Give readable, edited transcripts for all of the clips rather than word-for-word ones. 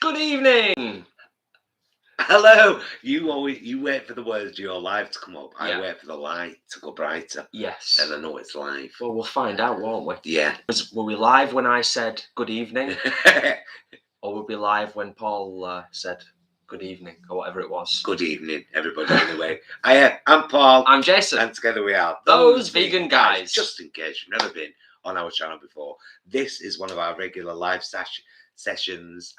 Good evening. Hello. You wait for the words of your life to come up. Yeah. I wait for the light to go brighter. Yes. And I know it's live. Well, we'll find out, won't we? Yeah. Were we live when I said good evening? Or were we live when Paul said good evening, or whatever it was? Good evening, everybody, anyway. I'm Paul. I'm Jason. And together we are Those Vegan Guys. Just in case you've never been on our channel before, this is one of our regular live sessions.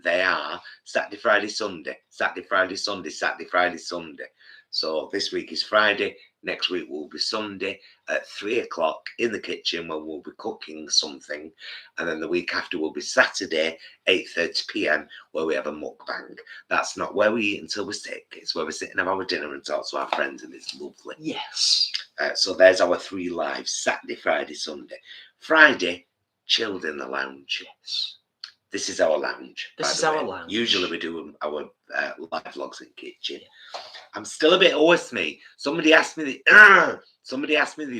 They are Saturday, Friday, Sunday. Saturday, Friday, Sunday. Saturday, Friday, Sunday. So this week is Friday. Next week will be Sunday at 3 o'clock in the kitchen when we'll be cooking something. And then the week after will be Saturday, 8:30 p.m, where we have a mukbang. That's not where we eat until we're sick. It's where we sit and have our dinner and talk to our friends, and it's lovely. Yes. So there's our 3 lives: Saturday, Friday, Sunday. Friday, chilled in the lounge. Yes. This is our lounge. This is our lounge. Usually we do our live vlogs in the kitchen. I'm still a bit hoarse, me. Somebody asked me the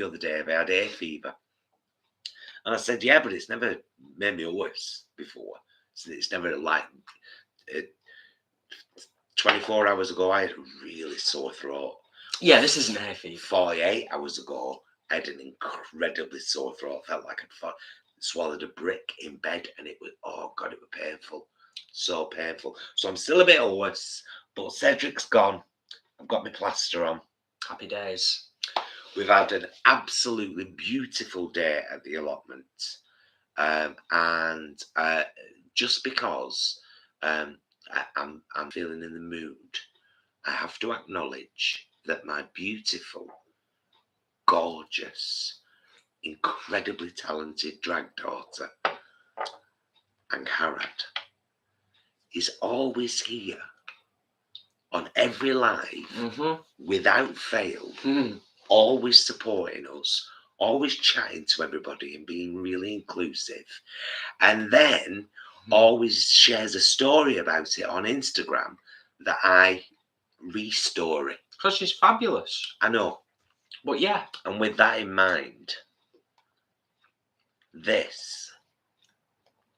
other day if I had hay fever, and I said, yeah, but it's never made me hoarse before. So it's never like 24 hours ago I had a really sore throat. Yeah, this isn't hay fever. 48 hours ago I had an incredibly sore throat. Felt like I'd swallowed a brick in bed, and it was, oh god, it was painful, so painful. So I'm still a bit hoarse, but Cedric's gone. I've got my plaster on. Happy days. We've had an absolutely beautiful day at the allotment, and just because I'm feeling in the mood, I have to acknowledge that my beautiful, gorgeous, incredibly talented drag daughter, Hangout, is always here on every live, without fail, always supporting us, always chatting to everybody and being really inclusive, and then always shares a story about it on Instagram that I re-story. Because she's fabulous. I know. But yeah. And with that in mind, this,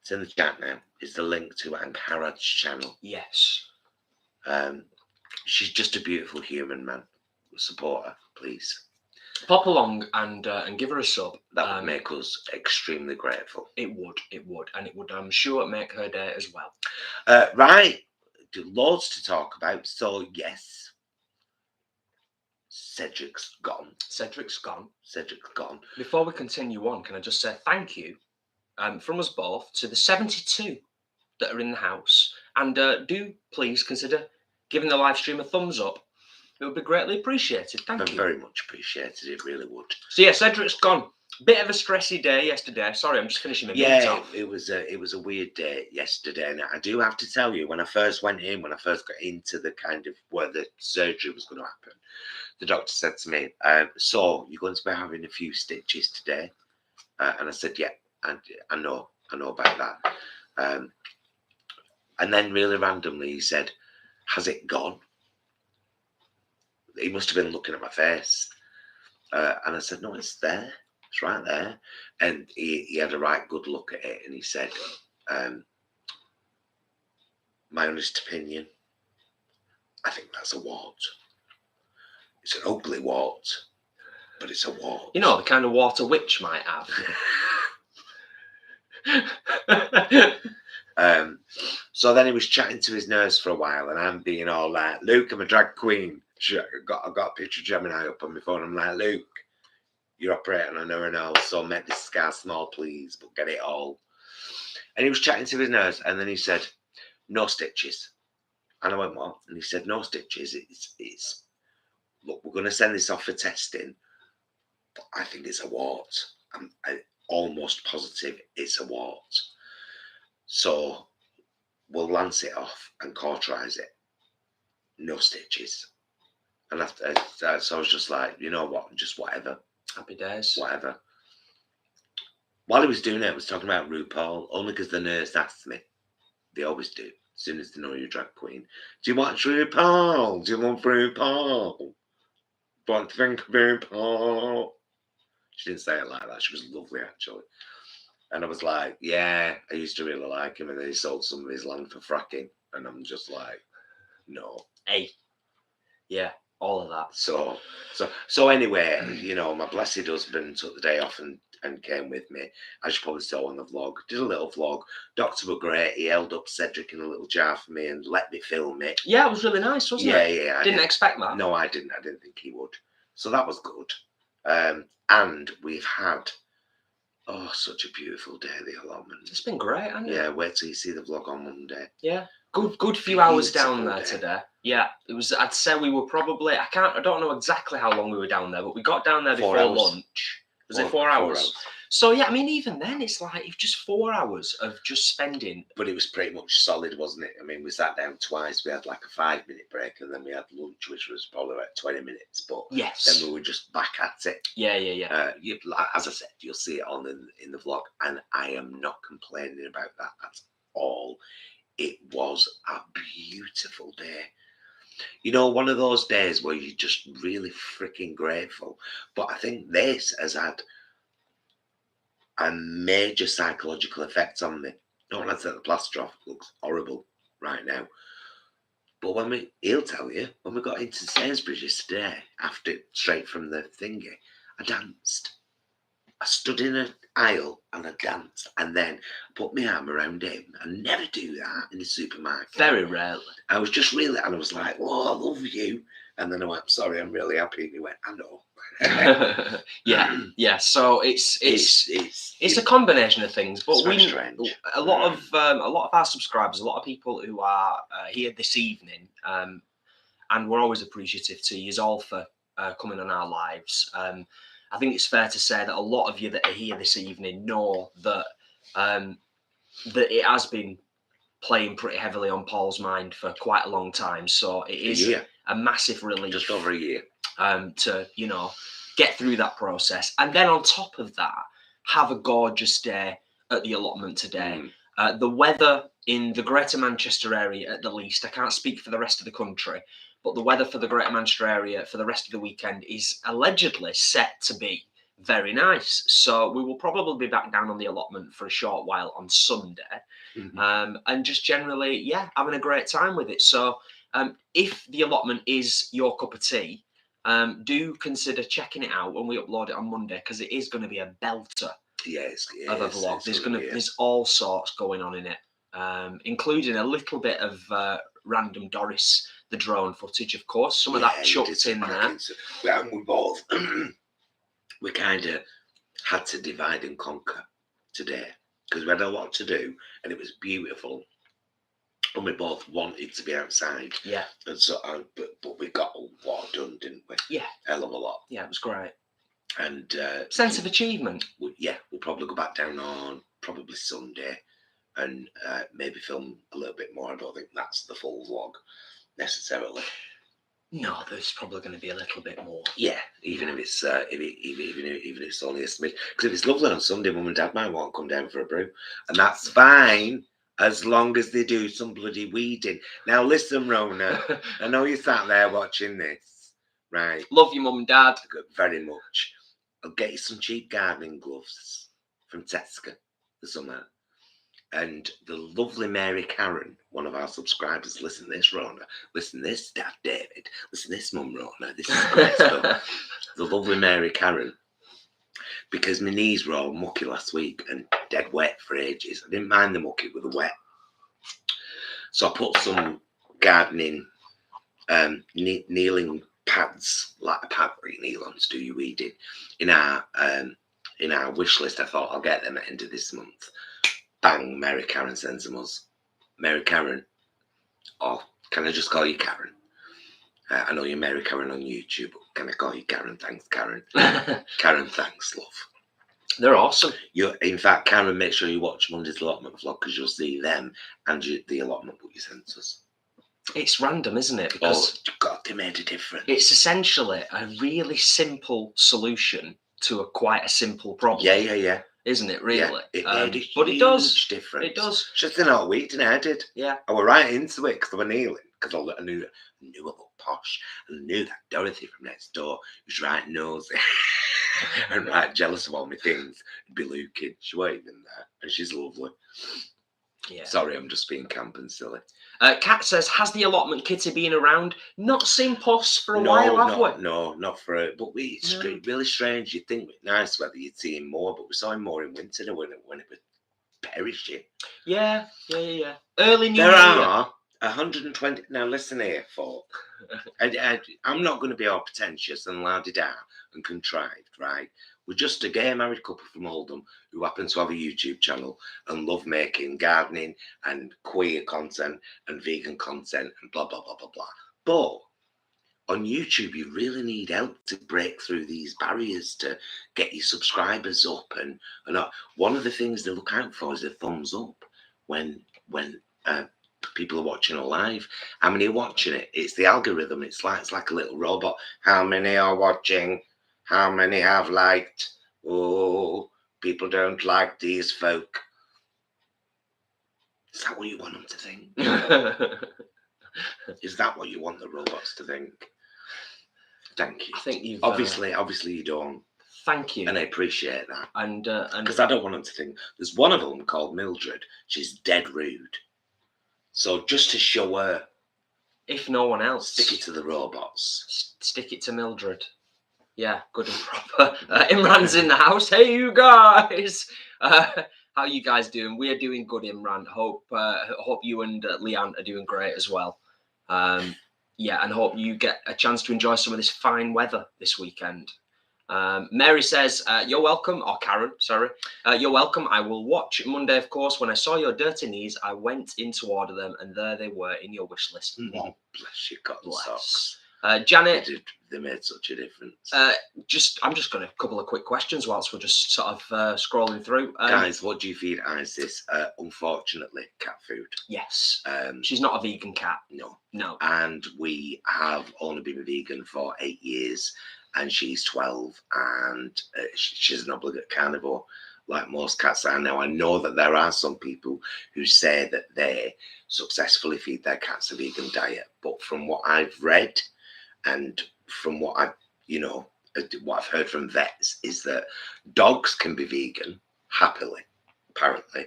it's in the chat now, is the link to Hangout's channel. Yes. She's just a beautiful human, man. Support her, please. Pop along and give her a sub. That would make us extremely grateful. It would, and it would, I'm sure, make her day as well. Right, loads to talk about. So yes, Cedric's gone. Cedric's gone. Cedric's gone. Before we continue on, can I just say thank you from us both to the 72 that are in the house, and do please consider giving the live stream a thumbs up. It would be greatly appreciated. Thank you. Very much appreciated. It really would. So yeah, Cedric's gone. Bit of a stressy day yesterday. Sorry, I'm just finishing my meat off. It was a weird day yesterday, and I do have to tell you, when I first got into the kind of where the surgery was going to happen, the doctor said to me, "So you're going to be having a few stitches today?" And I said, "Yeah, I know about that." And then really randomly he said, "Has it gone?" He must have been looking at my face, and I said, "No, it's there. It's right there." And he had a right good look at it, and he said, "My honest opinion, I think that's a wart. It's an ugly wart, but it's a wart. You know, the kind of wart a witch might have." So then he was chatting to his nurse for a while, and I'm being all like, "Luke, I'm a drag queen." I got a picture of Gemini up on my phone. I'm like, "Luke, you're operating on her and all, so make this scar small, please, but get it all." And he was chatting to his nurse, and then he said, "No stitches." And I went, "What?" And he said, "No stitches. It's look, we're going to send this off for testing, but I think it's a wart. I'm almost positive it's a wart. So we'll lance it off and cauterize it. No stitches." And after, so I was just like, you know what, just whatever. Happy days. Whatever. While he was doing it, I was talking about RuPaul, only because the nurse asked me. They always do, as soon as they know you're a drag queen. "Do you watch RuPaul? Do you love RuPaul? What do you think of RuPaul?" She didn't say it like that. She was lovely, actually. And I was like, yeah, I used to really like him, and then he sold some of his land for fracking, and I'm just like, no. Hey, yeah, all of that. So anyway, you know, my blessed husband took the day off and came with me. As you probably saw on the vlog, did a little vlog. Doctor were great. He held up Cedric in a little jar for me and let me film it. Yeah, it was really nice, wasn't it? Yeah. Didn't expect that. No, I didn't. I didn't think he would. So that was good. And we've had such a beautiful day, the allotment. It's been great, hasn't it? Yeah, wait till you see the vlog on Monday. Yeah. Good few hours down Beautiful there day. today. Yeah, it was. I'd say we were probably. I don't know exactly how long we were down there, but we got down there 4 before hours. lunch. Was it 4 hours? So yeah, I mean, even then, it's like it's just 4 hours of just spending. But it was pretty much solid, wasn't it? I mean, we sat down twice. We had like a 5-minute break, and then we had lunch, which was probably like 20 minutes. But Yes. then we were just back at it. Yeah. As I said, you'll see it on in the vlog, and I am not complaining about that at all. It was a beautiful day. You know, one of those days where you're just really freaking grateful. But I think this has had a major psychological effect on me. Don't want to take the plaster off. It looks horrible right now. But he'll tell you, when we got into Sainsbury's today, straight from the thingy, I danced. I stood in an aisle and I danced, and then put my arm around him. I never do that in the supermarket. Very rarely. I was just really, and I was like, "Oh, I love you," and then I went, "Sorry, I'm really happy." And he went, "I know." Yeah. So it's a combination of things, but a lot of our subscribers, a lot of people who are here this evening, and we're always appreciative to you all for coming on our lives. I think it's fair to say that a lot of you that are here this evening know that that it has been playing pretty heavily on Paul's mind for quite a long time. So it is a massive relief. Just over a year. To, you know, get through that process. And then on top of that, have a gorgeous day at the allotment today. The weather in the Greater Manchester area, at the least, I can't speak for the rest of the country, but the weather for the Greater Manchester area for the rest of the weekend is allegedly set to be very nice. So we will probably be back down on the allotment for a short while on Sunday. And just generally, having a great time with it. So if the allotment is your cup of tea, do consider checking it out when we upload it on Monday, because it is going to be a belter of a vlog. There's all sorts going on in it, including a little bit of random Doris the drone footage, of course. Some of that chucked in there. And we both, we kind of had to divide and conquer today because we had a lot to do and it was beautiful. And we both wanted to be outside. Yeah. And so, but we got a lot done, didn't we? Yeah. Hell of a lot. Yeah, it was great. And sense of achievement. We'll probably go back down on probably Sunday and maybe film a little bit more. I don't think that's the full vlog necessarily. No, there's probably going to be a little bit more. Yeah, even if it's even if it's only a smidge. Because if it's lovely on Sunday, Mum and Dad might want to come down for a brew, and that's fine. As long as they do some bloody weeding. Now listen, Rona, I know you sat there watching this, right? Love you, Mum and Dad. Very much. I'll get you some cheap gardening gloves from Tesco for summer. And the lovely Mary Karen, one of our subscribers, listen to this, Rona. Listen to this, Dad David. Listen to this, Mum Rona. This is great stuff. The lovely Mary Karen. Because my knees were all mucky last week and dead wet for ages. I didn't mind the mucky with the wet. So I put some gardening kneeling pads, like a pad where you kneel on to do your weeding, in our wish list. I thought I'll get them at the end of this month. Bang, Mary Karen sends them us. Mary Karen, or can I just call you Karen? I know you're Mary Karen on YouTube, but can I call you Karen? Thanks, Karen. Karen, thanks, love. They're awesome. In fact, Karen, make sure you watch Monday's allotment vlog because you'll see them and the allotment book you sent us. It's random, isn't it? Because God, they made a difference. It's essentially a really simple solution to quite a simple problem. Yeah. Isn't it, really? Yeah, it made a huge difference. It does. Just in our week, and I did. Yeah. I were right into it because I were kneeling. Because I knew I looked posh. And I knew that Dorothy from next door was right nosy. and right jealous of all my things. It'd be Lukey. She weren't even there, and she's lovely. Yeah. Sorry, I'm just being camp and silly. Kat says, has the allotment kitty been around? Not seen Puss for a No, while, have we? No, not for it. But it's No. really strange. You'd think it nice weather, you'd see him more, but we saw him more in winter when it was perishing. Yeah. Early New There Year. are 120. Now listen here, folk. I'm not going to be all pretentious and la-di-da and contrived, right? We're just a gay married couple from Oldham who happen to have a YouTube channel and love making gardening and queer content and vegan content and blah, blah, blah, blah, blah. But on YouTube, you really need help to break through these barriers to get your subscribers up. And one of the things they look out for is a thumbs up when people are watching it live. How many are watching it? It's the algorithm. It's like a little robot. How many are watching? How many have liked? Oh, people don't like these folk. Is that what you want them to think? Is that what you want the robots to think? Thank you. I think you've obviously you don't. Thank you. And I appreciate that. And because I don't want them to think. There's one of them called Mildred. She's dead rude. So just to show her, if no one else, stick it to the robots. Stick it to Mildred. Yeah, good and proper. Imran's in the house. Hey, you guys. How you guys doing? We're doing good, Imran. Hope you and Leanne are doing great as well. Yeah, and hope you get a chance to enjoy some of this fine weather this weekend. Mary says, you're welcome, or Karen, sorry. You're welcome. I will watch Monday, of course. When I saw your dirty knees, I went in to order them, and there they were in your wish list. Oh, bless you, cotton socks. Janet, they made such a difference. I'm just going to a couple of quick questions whilst we're just sort of scrolling through. Guys, what do you feed Isis? Unfortunately, cat food. Yes. She's not a vegan cat. No. And we have only been vegan for 8 years, and she's 12, and she's an obligate carnivore, like most cats are. Now, I know that there are some people who say that they successfully feed their cats a vegan diet, but from what I've read, and from what I've heard from vets, is that dogs can be vegan happily. Apparently,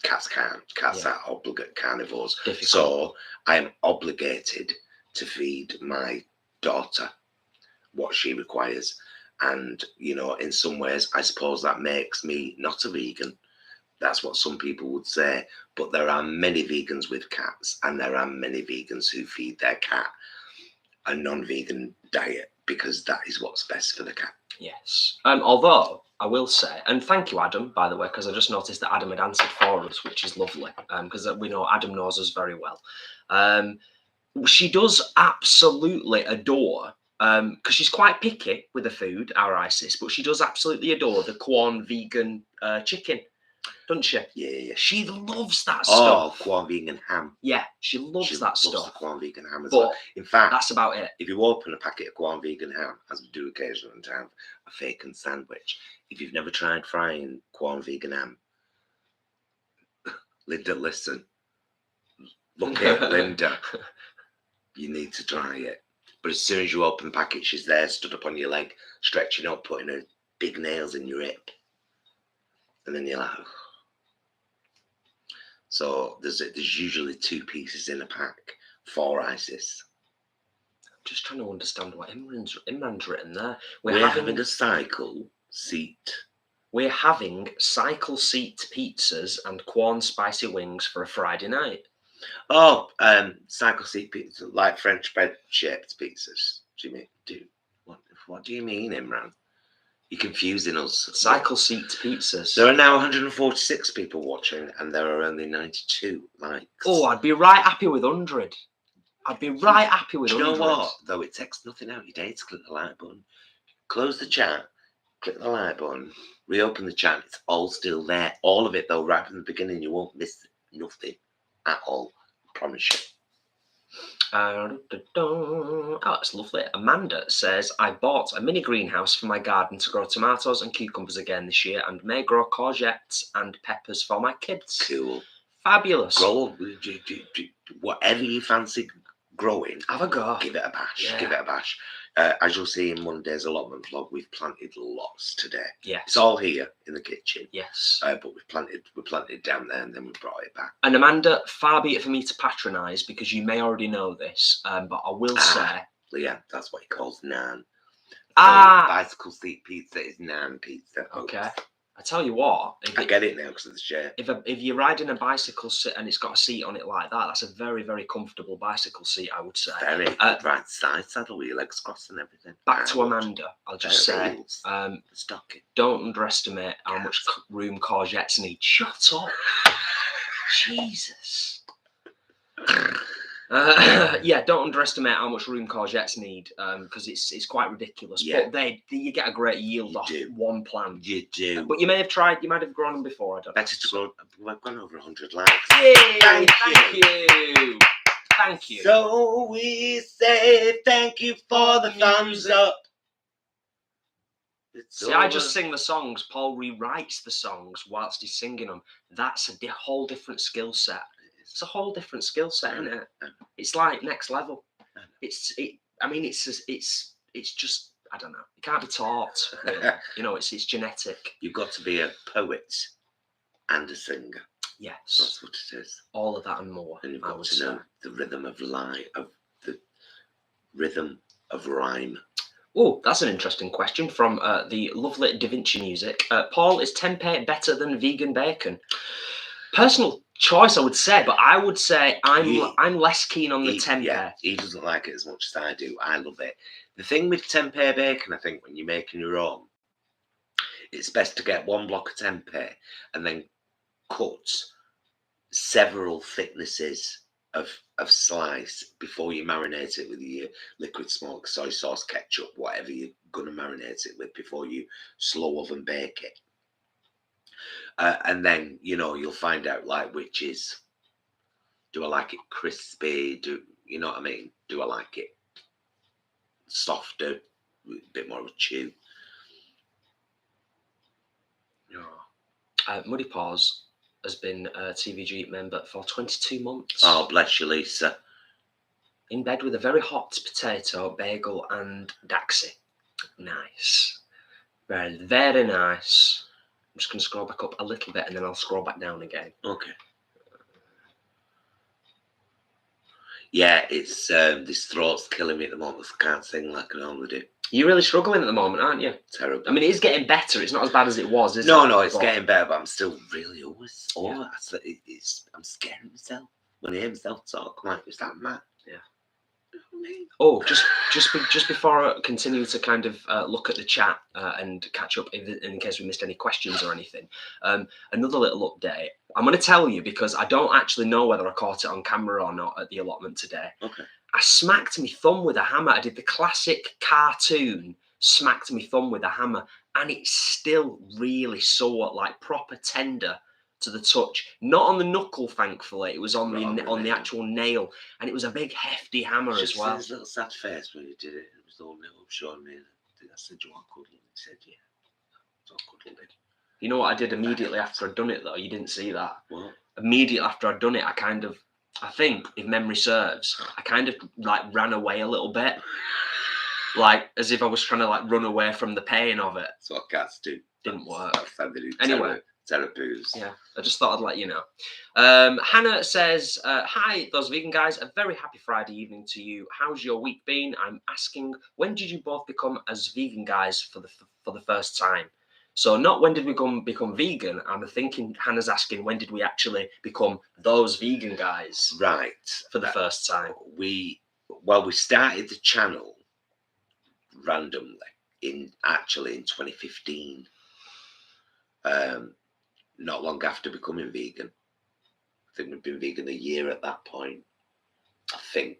cats can't. Cats are obligate carnivores. Difficult. So I am obligated to feed my daughter what she requires. And, in some ways, I suppose that makes me not a vegan. That's what some people would say. But there are many vegans with cats, and there are many vegans who feed their cat a non-vegan diet because that is what's best for the cat. Yes. Although I will say, and thank you, Adam, by the way, because I just noticed that Adam had answered for us, which is lovely, because we know Adam knows us very well. She does absolutely adore, because she's quite picky with the food, our Isis, but she does absolutely adore the Quorn vegan chicken, doesn't she? Yeah. She loves that stuff. Oh, Quorn vegan ham. Yeah, she loves that stuff. The Quorn vegan ham as but well. In fact, that's about it. If you open a packet of Quorn vegan ham, as we do occasionally, and have a bacon sandwich, if you've never tried frying Quorn vegan ham, Linda, listen. Look at Linda. You need to try it. But as soon as you open the packet, she's there, stood up on your leg, stretching up, putting her big nails in your hip. And then you're like, oh. So there's usually 2 pieces in a pack for Isis. I'm just trying to understand what Imran's written there. We're having a cycle seat. We're having cycle seat pizzas and Quorn spicy wings for a Friday night. Oh, cycle seat pizza, like French bread shaped pizzas. What do you mean, Imran? You're confusing us. Cycle seat pizzas. There are now 146 people watching, and there are only 92 likes. Oh, I'd be right happy with 100. I'd be right happy with 100. You know what? Though it takes nothing out your day to click the like button. Close the chat, click the like button, reopen the chat. It's all still there. All of it, though, right from the beginning. You won't miss nothing at all. I promise you. Oh, that's lovely. Amanda says, I bought a mini greenhouse for my garden to grow tomatoes and cucumbers again this year and may grow courgettes and peppers for my kids. Cool. Fabulous. Grow whatever you fancy growing. Have a go. Give it a bash. Yeah. Give it a bash. as you'll see in Monday's allotment vlog, we've planted lots today. Yes. It's all here in the kitchen. Yes. But we planted down there and then we brought it back. And Amanda, far be it for me to patronise, because you may already know this, but I will say... Yeah, that's what he calls naan. Bicycle seat pizza is naan pizza. Okay. I tell you what, I get it now because of the shape. If you're riding a bicycle and it's got a seat on it like that, that's a very, very comfortable bicycle seat, I would say. Very right side saddle with your legs crossed and everything. Back to Amanda, I'll just say, stocking. Don't underestimate how much room courgettes need. Shut up. Jesus. Yeah, don't underestimate how much room courgettes need, because it's quite ridiculous. Yeah. But you get a great yield off one plant. You do. But you might have grown them before. I don't know. Better to grow. We've gone over 100 likes. Yay! Thank you. Thank you. So we say thank you for the thumbs up. See, I just sing the songs. Paul rewrites the songs whilst he's singing them. That's a whole different skill set. It's a whole different skill set, isn't it? It's like next level. It's just, I don't know. It can't be taught. Really. You know, it's genetic. You've got to be a poet and a singer. Yes, that's what it is. All of that and more. And you've got to know the rhythm of rhyme. Oh, that's an interesting question from the lovely Da Vinci Music. Paul, is tempeh better than vegan bacon? Personal choice, I would say, but I would say I'm less keen on the tempeh. Yeah, he doesn't like it as much as I do. I love it. The thing with tempeh bacon, I think, when you're making your own, it's best to get one block of tempeh and then cut several thicknesses of slice before you marinate it with your liquid smoke, soy sauce, ketchup, whatever you're gonna marinate it with before you slow oven bake it. And then, you know, you'll find out like which is, do I like it crispy? You know what I mean? Do I like it softer, a bit more of a chew? Muddy Paws has been a TVG member for 22 months. Oh, bless you, Lisa. In bed with a very hot potato, bagel and Daxi. Nice. Very, very nice. I'm just going to scroll back up a little bit and then I'll scroll back down again. Okay. Yeah, it's this throat's killing me at the moment. I can't sing like I normally do. You're really struggling at the moment, aren't you? Terrible. I mean, it is getting better. It's not as bad as it was, is it? No, it's getting better, but I'm still really always. Yeah. I'm scaring myself when I hear myself talk. I'm like, is that mad? Yeah. You know what I mean? Oh, just before I continue to kind of look at the chat and catch up in case we missed any questions or anything, another little update. I'm going to tell you because I don't actually know whether I caught it on camera or not at the allotment today. Okay. I smacked my thumb with a hammer. I did the classic cartoon, smacked my thumb with a hammer, and it's still really sore, like proper tender to the touch. Not on the knuckle, thankfully. It was on the actual nail, and it was a big hefty hammer as well. His little sad face when he did it. It was all little showing me. I said, "Do you want cuddle?" He said, "Yeah." So I cuddled it. You know what I did immediately after I'd done it, though? You didn't see that. What? Immediately after I'd done it, I think, if memory serves, I kind of like ran away a little bit. Like, as if I was trying to like run away from the pain of it. That's what cats do. Didn't work. That's how they do. Anyway. Therapies. Yeah, I just thought I'd let you know. Hannah says, hi, those vegan guys. A very happy Friday evening to you. How's your week been? I'm asking, when did you both become as vegan guys for the first time? So not when did we become vegan. I'm thinking Hannah's asking, when did we actually become those vegan guys? Right. For the first time. We started the channel randomly in 2015. Not long after becoming vegan. I think we'd been vegan a year at that point. I think.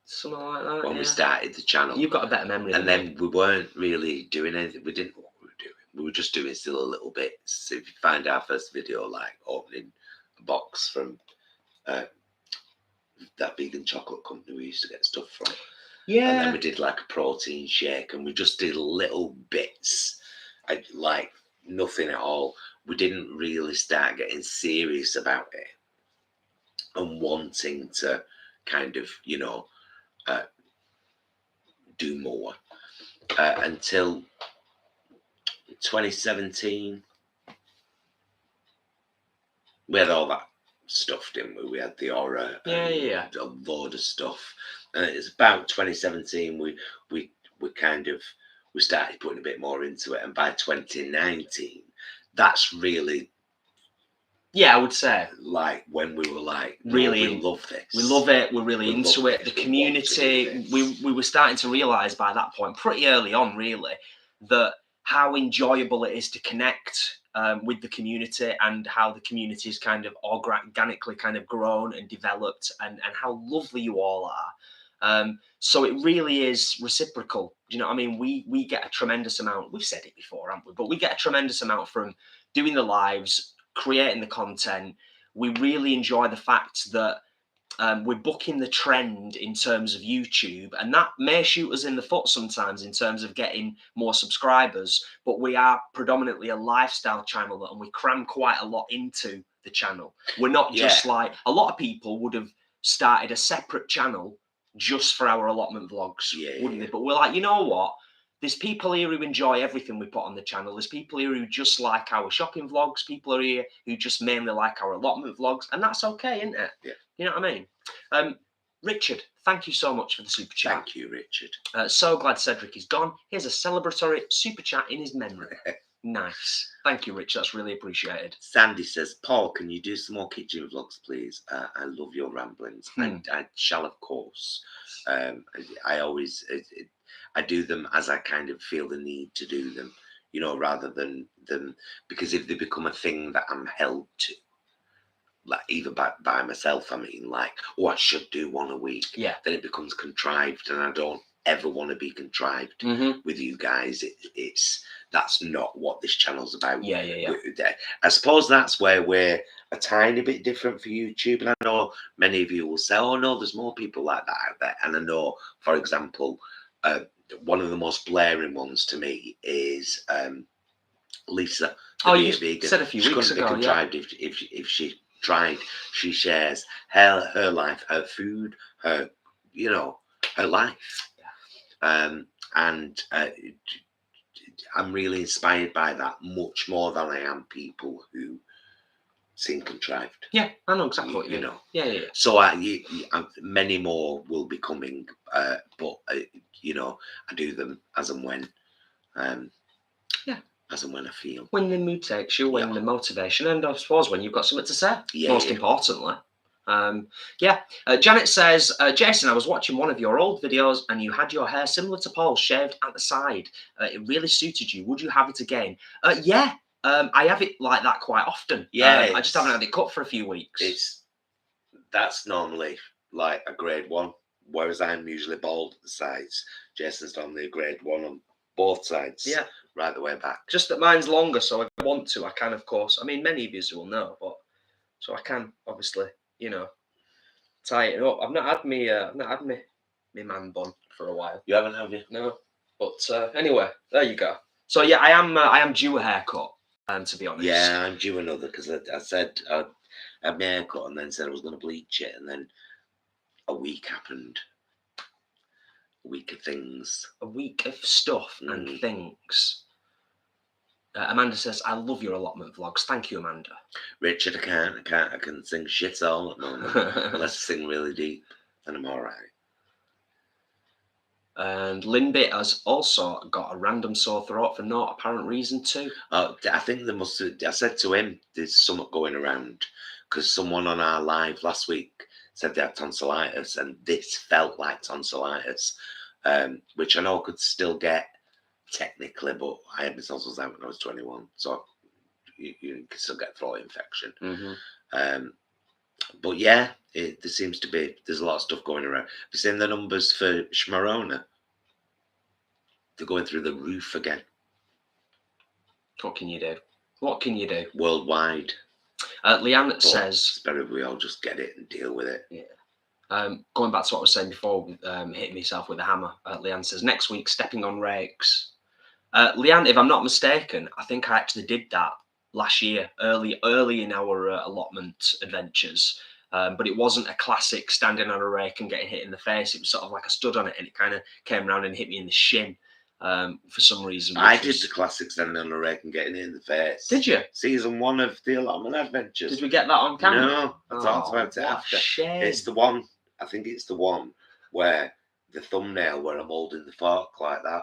Something like that. When we started the channel. You've got a better memory. And then we weren't really doing anything. We didn't know what we were doing. We were just doing still a little bit. So if you find our first video, like opening a box from that vegan chocolate company we used to get stuff from. Yeah. And then we did like a protein shake and we just did little bits. Like nothing at all. We didn't really start getting serious about it and wanting to kind of, do more until 2017. We had all that stuff, didn't we? We had the horror, Yeah. a load of stuff. And it's about 2017 we started putting a bit more into it, and by 2019, that's really, yeah, I would say, like when we were like, really, we love this. We love it. We're really We into love it. this. The We community. We were starting to realise by that point, pretty early on, really, that how enjoyable it is to connect with the community, and how the community is kind of organically kind of grown and developed, and how lovely you all are. So it really is reciprocal. Do you know what I mean? We get a tremendous amount. We've said it before, haven't we? But we get a tremendous amount from doing the lives, creating the content. We really enjoy the fact that we're bucking the trend in terms of YouTube, and that may shoot us in the foot sometimes in terms of getting more subscribers, but we are predominantly a lifestyle channel, and we cram quite a lot into the channel. We're not just like a lot of people would have started a separate channel just for our allotment vlogs, wouldn't they? But we're like, you know what? There's people here who enjoy everything we put on the channel. There's people here who just like our shopping vlogs. People are here who just mainly like our allotment vlogs, and that's okay, isn't it? Yeah. You know what I mean? Richard, thank you so much for the super chat. Thank you, Richard. So glad Cedric is gone. Here's a celebratory super chat in his memory. Nice. Thank you, Rich. That's really appreciated. Sandy says, Paul, can you do some more kitchen vlogs, please? I love your ramblings. I shall, of course. I always... I do them as I kind of feel the need to do them, you know, rather than because if they become a thing that I'm held to, like even by myself, I mean, like, oh, I should do one a week. Yeah. Then it becomes contrived, and I don't ever want to be contrived with you guys. That's not what this channel's about. Yeah. I suppose that's where we're a tiny bit different for YouTube, and I know many of you will say, oh no, there's more people like that out there. And I know, for example, one of the most blaring ones to me is Lisa. You vegan. said a few weeks ago. Be contrived if she tried. She shares her life, her food, her life. Yeah. And I'm really inspired by that, much more than I am people who seem contrived. Yeah, I know exactly what you know. Yeah. So many more will be coming, but I do them as and when. As and when I feel. When the mood takes you, when the motivation, and I suppose when you've got something to say. Most importantly. Janet says, Jason, I was watching one of your old videos and you had your hair similar to Paul's, shaved at the side. It really suited you. Would you have it again? I have it like that quite often. I just haven't had it cut for a few weeks. That's normally like a grade 1, whereas I'm usually bald at the sides. Jason's normally a grade 1 on both sides. Yeah. Right the way back. Just that mine's longer, so if I want to, I can, of course. I mean, many of you will know, but so I can obviously, tie it up. I've not had my man bun for a while. You haven't, have you? No. But anyway, there you go. So yeah, I am due a haircut. To be honest. Yeah, I'm due another because I said I had my haircut and then said I was going to bleach it, and then a week happened. A week of things. A week of stuff and things. Amanda says, I love your allotment vlogs. Thank you, Amanda. Richard, I can sing shit all at the moment. Unless I sing really deep, then I'm all right. And Linbit has also got a random sore throat for no apparent reason too. I think there must have, I said to him, there's something going around, because someone on our live last week said they had tonsillitis, and this felt like tonsillitis, which I know could still get technically, but I had my tonsils out when I was 21, so you can still get throat infection. But yeah, there's a lot of stuff going around. Have you seen the numbers for Schmarona? They're going through the roof again. What can you do? Worldwide. Leanne says... It's better if we all just get it and deal with it. Yeah. Going back to what I was saying before, hitting myself with a hammer, Leanne says, next week, stepping on rakes. Leanne, if I'm not mistaken, I think I actually did that last year, early in our allotment adventures. But it wasn't a classic standing on a rake and getting hit in the face. It was sort of like I stood on it and it kind of came around and hit me in the shin. for some reason. I which did was- the classics and on a rake and getting it in the face. Did you? Season 1 of The Allotment Adventures. Did we get that on camera? No, I talked about it what a after. shame. It's the one, I think it's the one where the thumbnail where I'm holding the fork like that.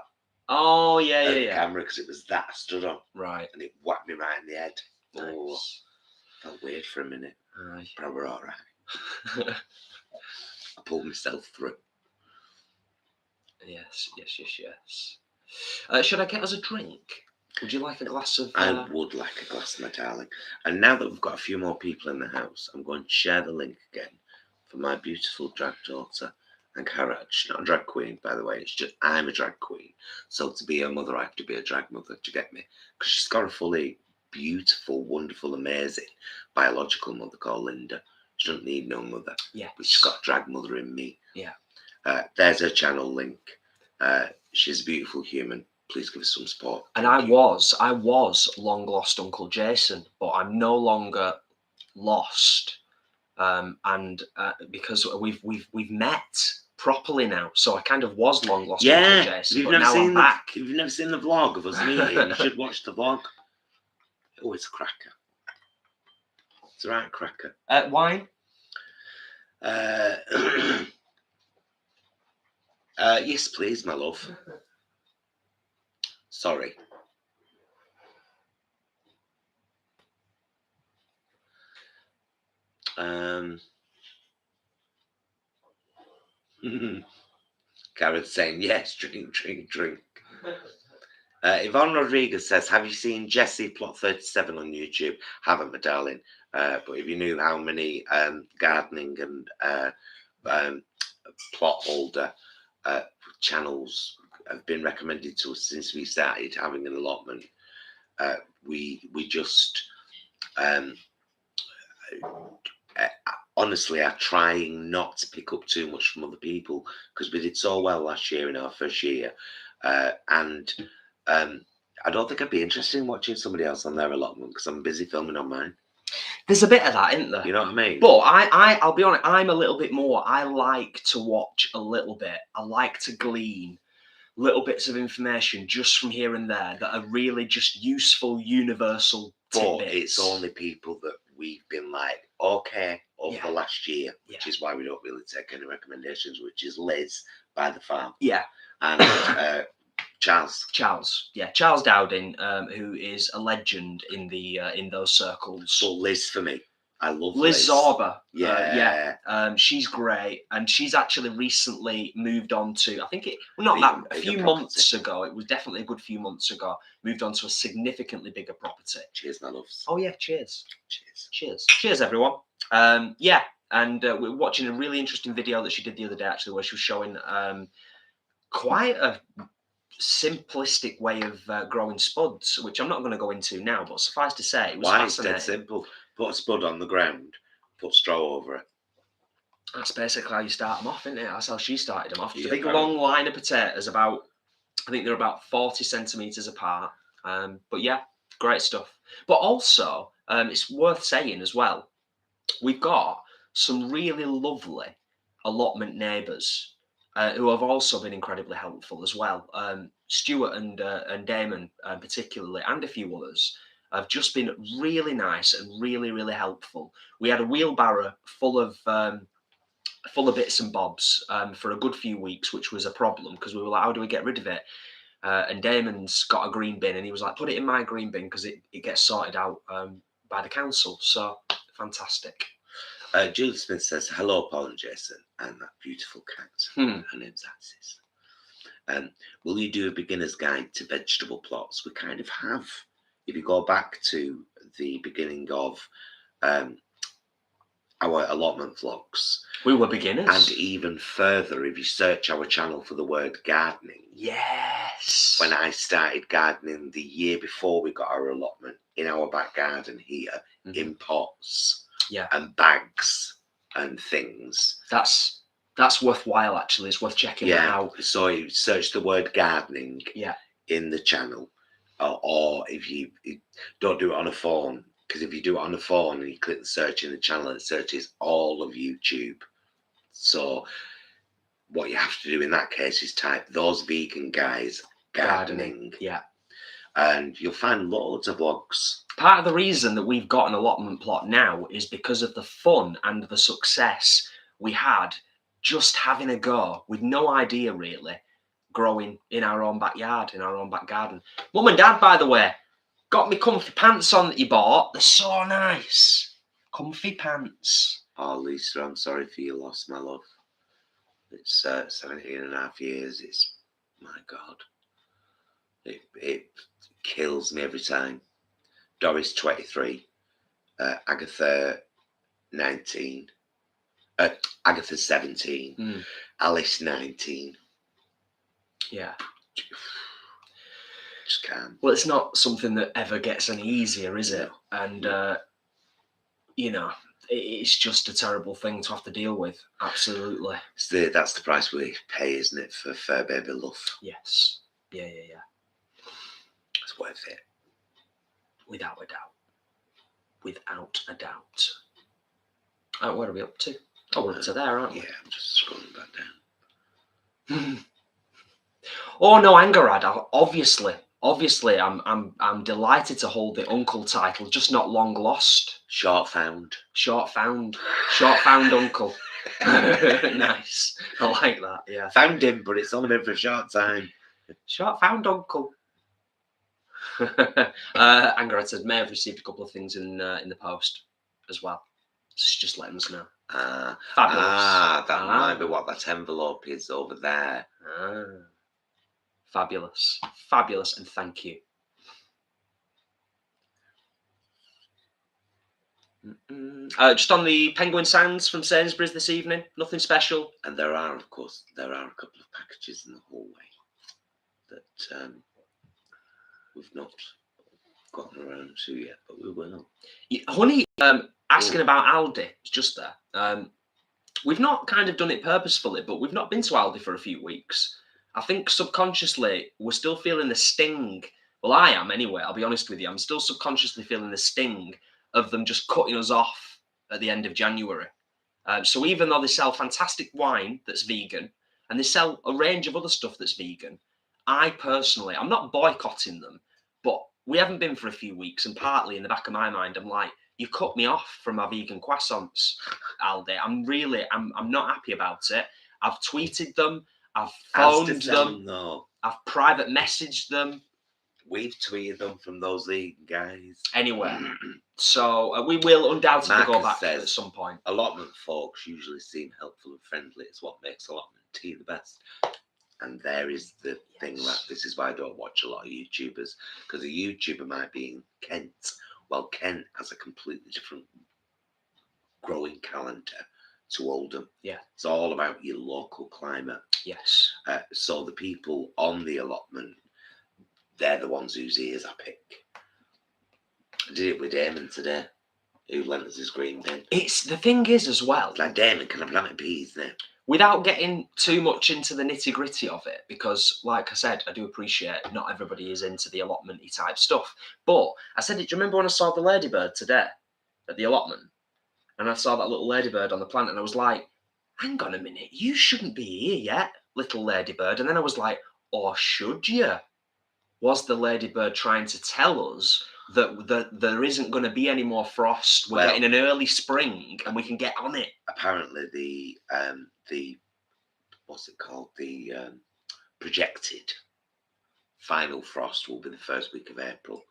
Oh, yeah, At yeah, the yeah. camera, because it was that I stood on. Right. And it whacked me right in the head. Oh, Nice. felt weird for a minute. Aye. But we're all right. I pulled myself through. Yes. Should I get us a drink? Would you like a glass of... I would like a glass, my darling. And now that we've got a few more people in the house, I'm going to share the link again for my beautiful drag daughter, Ankara. She's not a drag queen, by the way. It's just I'm a drag queen. So to be a mother, I have to be a drag mother to get me. Because she's got a fully beautiful, wonderful, amazing biological mother called Linda. She doesn't need no mother. Yeah. But she's got a drag mother in me. Yeah. There's her channel link. She's a beautiful human. Please give us some support. And I was long lost Uncle Jason, but I'm no longer lost. Because we've met properly now, so I kind of was long lost Uncle Jason. But now I'm back. If you've never seen the vlog of us meeting, you should watch the vlog. Oh, it's a cracker. It's a right cracker. Wine? Yes, please, my love. Sorry. Karen's saying, yes, drink. Yvonne Rodriguez says, have you seen Jessie Plot 37 on YouTube? Haven't, my darling. But if you knew how many gardening and plot holder channels have been recommended to us since we started having an allotment, we just honestly are trying not to pick up too much from other people, because we did so well last year in our first year, and I don't think I'd be interested in watching somebody else on their allotment because I'm busy filming on mine. There's a bit of that, isn't there? You know what I mean? But I'll be honest, I'm a little bit more. I like to watch a little bit. I like to glean little bits of information just from here and there that are really just useful, universal tidbits. But it's only people that we've been like, okay, over the last year, which is why we don't really take any recommendations, which is Liz by the farm. Yeah. And Charles Dowding, who is a legend in the in those circles. So Liz for me, I love Liz Zorba. Yeah, she's great, and she's actually recently moved on to. I think a few months ago. It was definitely a good few months ago. Moved on to a significantly bigger property. Cheers, my loves. Oh yeah, cheers, everyone. And we're watching a really interesting video that she did the other day, actually, where she was showing quite a simplistic way of growing spuds, which I'm not going to go into now, but suffice to say, it was fascinating. It's dead simple. Put a spud on the ground, put straw over it. That's basically how you start them off, isn't it? That's how she started them off. It's a big long line of potatoes, I think they're about 40 centimetres apart. But yeah, great stuff. But also, it's worth saying as well, we've got some really lovely allotment neighbours who have also been incredibly helpful as well. Stuart and Damon particularly, and a few others, have just been really nice and really, really helpful. We had a wheelbarrow full of bits and bobs for a good few weeks, which was a problem because we were like, how do we get rid of it? And Damon's got a green bin, and he was like, put it in my green bin because it gets sorted out by the council. So fantastic. Julie Smith says, hello, Paul and Jason, and that beautiful cat. Her name's Axis. Will you do a beginner's guide to vegetable plots? We kind of have. If you go back to the beginning of our allotment vlogs, we were beginners. And even further, if you search our channel for the word gardening. Yes. When I started gardening the year before we got our allotment in our back garden here, in pots and bags and things. That's worthwhile, actually. It's worth checking that out. So you search the word gardening in the channel. Or if you don't do it on a phone, because if you do it on a phone and you click the search in the channel, it searches all of YouTube. So what you have to do in that case is type those vegan guys gardening. Yeah. And you'll find loads of vlogs. Part of the reason that we've got an allotment plot now is because of the fun and the success we had just having a go with no idea really, growing in our own backyard, in our own back garden. Mum and Dad, by the way, got me comfy pants on that you bought. They're so nice. Comfy pants. Oh, Lisa, I'm sorry for your loss, my love. It's 17 and a half years. It's, my God. It kills me every time. Doris, 23. Agatha, 19. Agatha, 17. Alice, 19. Yeah. Just can't. Well, it's not something that ever gets any easier, is it? And, you know, it's just a terrible thing to have to deal with. Absolutely. That's the price we pay, isn't it, for fur baby love? Yes. Yeah. It's worth it. Without a doubt. Without a doubt. What are we up to? Oh, we're up to there, aren't we? Yeah, I'm just scrolling back down. Oh no, Angarad. Obviously, I'm delighted to hold the uncle title, just not long lost. Short found uncle. Nice. I like that. Yeah. Found him, but it's only been for a short time. Short found uncle. Angarad said may have received a couple of things in the post as well. So she's just letting us know. Fabulous. That might be what that envelope is over there. Fabulous, and thank you. Just on the penguin sounds from Sainsbury's this evening, nothing special. And there are a couple of packages in the hallway that we've not gotten around to yet, but we will. Yeah, Honey, asking about Aldi, it's just there. We've not kind of done it purposefully, but we've not been to Aldi for a few weeks. I think subconsciously we're still feeling the sting. Well, I am anyway, I'll be honest with you. I'm still subconsciously feeling the sting of them just cutting us off at the end of January. So even though they sell fantastic wine that's vegan, and they sell a range of other stuff that's vegan, I personally, I'm not boycotting them, but we haven't been for a few weeks, and partly in the back of my mind, I'm like, you cut me off from my vegan croissants, Aldi. I'm not happy about it. I've tweeted them. I've phoned them. No. I've private messaged them. We've tweeted them from those vegan guys. Anyway, so we will undoubtedly go back to it at some point. Allotment folks usually seem helpful and friendly. It's what makes allotment tea the best. And there is the thing that this is why I don't watch a lot of YouTubers, because a YouTuber might be in Kent. Well, Kent has a completely different growing calendar to Oldham. Yeah. It's all about your local climate. Yes. So the people on the allotment, they're the ones whose ears I pick. I did it with Damon today, who lent us his green bin. It's the thing is as well. It's like, Damon, can I plant my peas now? Without getting too much into the nitty-gritty of it, because like I said, I do appreciate not everybody is into the allotment-y type stuff. But I said it, do you remember when I saw the ladybird today at the allotment? And I saw that little ladybird on the plant and I was like, hang on a minute, you shouldn't be here yet, little ladybird. And then I was like, or should you? Was the ladybird trying to tell us that there isn't going to be any more frost? We're getting an early spring and we can get on it. Apparently the what's it called? The projected final frost will be the first week of April.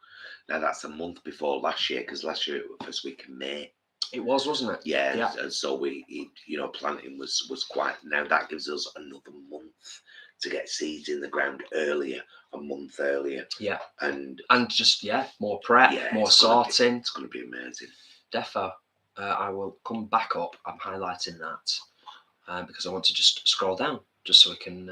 Now that's a month before last year, because last year it was first week of May. It was, wasn't it? Yeah. And so planting was quite. Now that gives us another month to get seeds in the ground earlier, a month earlier. Yeah. And just more prep, more sorting. It's going to be amazing. Defo. I will come back up. I'm highlighting that because I want to just scroll down just so we can.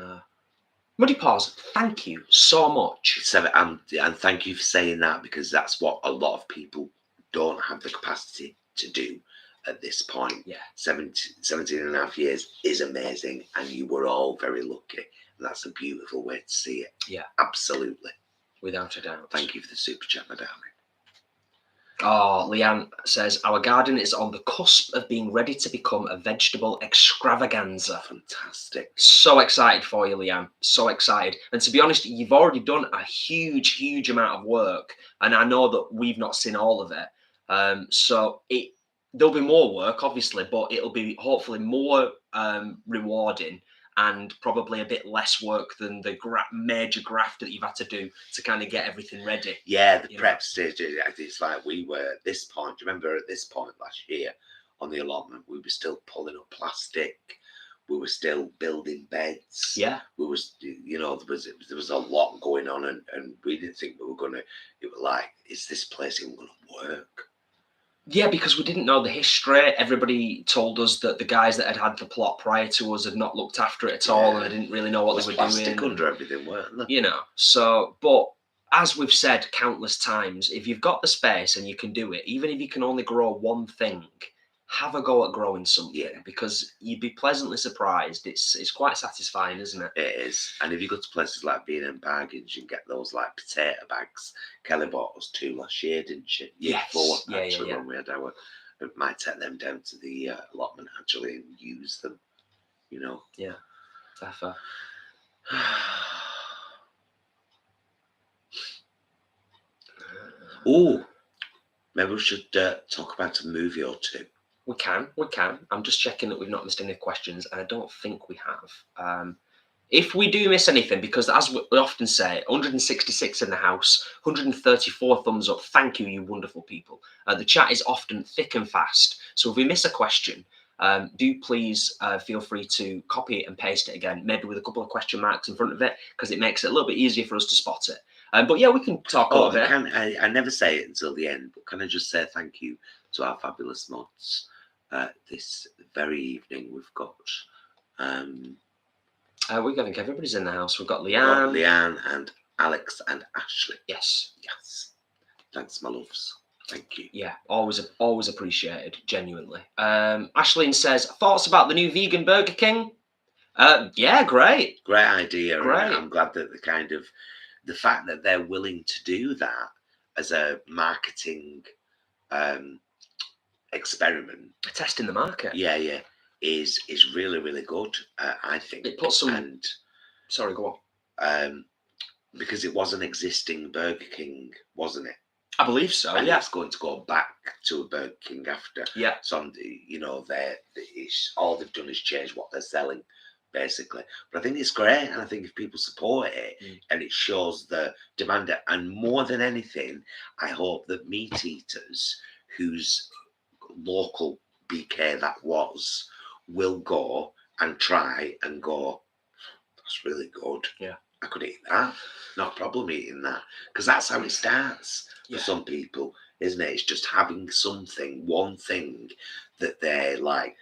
Muddy Paws, thank you so much. And thank you for saying that, because that's what a lot of people don't have the capacity to do at this point. Yeah. 17 and a half years is amazing, and you were all very lucky. And that's a beautiful way to see it. Yeah. Absolutely. Without a doubt. Thank you for the super chat, my darling. Oh, Leanne says, our garden is on the cusp of being ready to become a vegetable extravaganza. Fantastic. So excited for you, Leanne. So excited. And to be honest, you've already done a huge amount of work. And I know that we've not seen all of it. So there'll be more work, obviously, but it'll be hopefully more rewarding and probably a bit less work than the major graft that you've had to do to kind of get everything ready. Yeah, the prep stage, it's like we were at this point. Do you remember at this point last year on the allotment, we were still pulling up plastic. We were still building beds. Yeah. We was, there was a lot going on, and we didn't think we were going to, it was like, is this place even going to work? Yeah, because we didn't know the history. Everybody told us that the guys that had the plot prior to us had not looked after it at all, and they didn't really know what they were plastic doing. Under everything, weren't they? You know, so, but as we've said countless times, if you've got the space and you can do it, even if you can only grow one thing, have a go at growing something, because you'd be pleasantly surprised. It's quite satisfying, isn't it? It is. And if you go to places like B&M Bargains, you can get those like potato bags. Kelly bought us 2 last year, didn't she? Yes. Actually, when we had our, we might take them down to the allotment actually and use them, you know. Yeah, definitely. Oh, maybe we should talk about a movie or two. We can. I'm just checking that we've not missed any questions, and I don't think we have. If we do miss anything, because as we often say, 166 in the house, 134 thumbs up. Thank you, you wonderful people. The chat is often thick and fast, so if we miss a question, do please feel free to copy it and paste it again, maybe with a couple of question marks in front of it, because it makes it a little bit easier for us to spot it. But yeah, we can talk a little bit. I never say it until the end, but can I just say thank you to our fabulous mods this very evening? We've got... I think everybody's in the house. We've got Leanne. And Alex and Ashley. Yes. Thanks, my loves. Thank you. Yeah, always appreciated, genuinely. Ashleen says, thoughts about the new vegan Burger King? Yeah, great. Great idea. Great. I'm glad that the fact that they're willing to do that as a marketing experiment. Testing the market. Yeah. Is really, really good, I think. It puts some... Sorry, go on. Because it was an existing Burger King, wasn't it? I believe so, and yeah. It's going to go back to a Burger King after. Yeah. So, all they've done is change what they're selling, basically. But I think it's great, and I think if people support it, and it shows the demand, and more than anything, I hope that meat eaters, whose local BK that was, will go and try and go, that's really good. Yeah. I could eat that. No problem eating that. Because that's how it starts for some people, isn't it? It's just having something, one thing that they're like,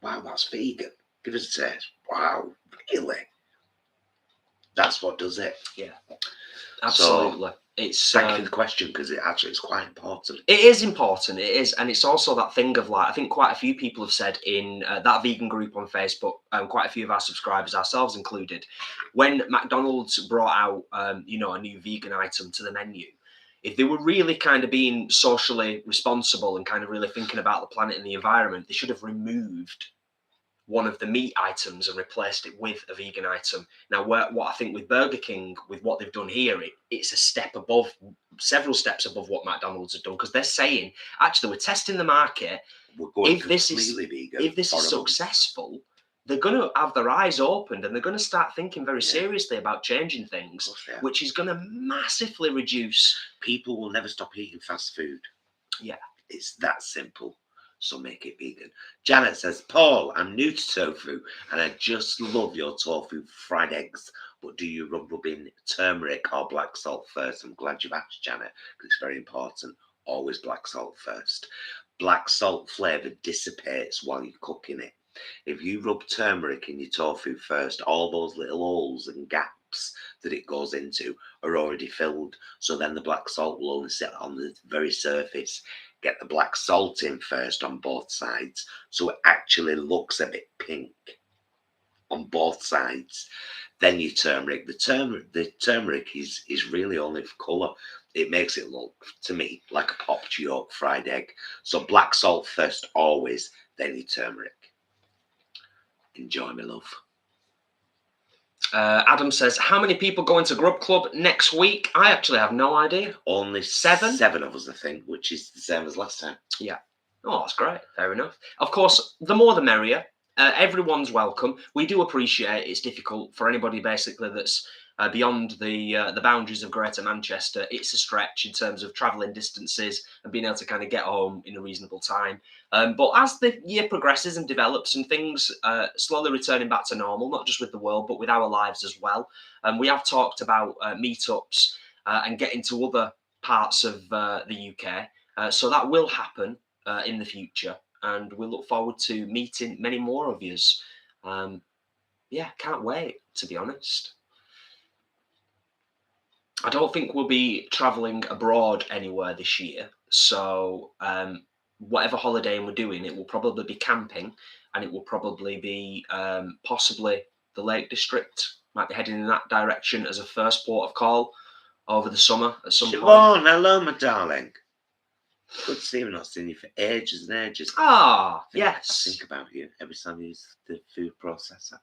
wow, that's vegan. Give us a taste. Wow, really? That's what does it. Yeah. Absolutely. So, thank you for the question, because it actually is quite important. It is important. It is, and it's also that thing of like, I think quite a few people have said in that vegan group on Facebook, quite a few of our subscribers, ourselves included, when McDonald's brought out a new vegan item to the menu, if they were really kind of being socially responsible and kind of really thinking about the planet and the environment, they should have removed one of the meat items and replaced it with a vegan item. Now, what I think with Burger King, with what they've done here, it's a step above, several steps above what McDonald's have done, because they're saying, actually, we're testing the market. We're going if this is successful, they're going to have their eyes opened and they're going to start thinking very seriously about changing things, which is going to massively reduce. People will never stop eating fast food. Yeah. It's that simple. So make it vegan. Janet says, Paul, I'm new to tofu and I just love your tofu fried eggs, but do you rub in turmeric or black salt first? I'm glad you've asked, Janet, because it's very important. Always black salt first. Black salt flavour dissipates while you're cooking it. If you rub turmeric in your tofu first, all those little holes and gaps that it goes into are already filled. So then the black salt will only sit on the very surface. Get the black salt in first on both sides, so it actually looks a bit pink on both sides. Then your turmeric. The turmeric is really only for colour. it makes it look, to me, like a popped yolk fried egg. So black salt first, always, then your turmeric. Enjoy, my love. Adam says, how many people go into Grub Club next week? I actually have no idea. Only 7? 7 of us, I think, which is the same as last time. Yeah. Oh, that's great. Fair enough. Of course, the more the merrier. Everyone's welcome. We do appreciate it's difficult for anybody basically that's beyond the boundaries of Greater Manchester. It's a stretch in terms of travelling distances and being able to kind of get home in a reasonable time. But as the year progresses and develops and things slowly returning back to normal, not just with the world, but with our lives as well, we have talked about meetups and getting to other parts of the UK. So that will happen in the future. And we look forward to meeting many more of yous. Yeah, can't wait, to be honest. I don't think we'll be travelling abroad anywhere this year. So whatever holidaying we're doing, it will probably be camping, and it will probably be possibly the Lake District. Might be heading in that direction as a first port of call over the summer at some point. Siobhan, hello, my darling. Good to see you. I've not seen you for ages and ages. Ah, I yes. think about you every time you use the food processor,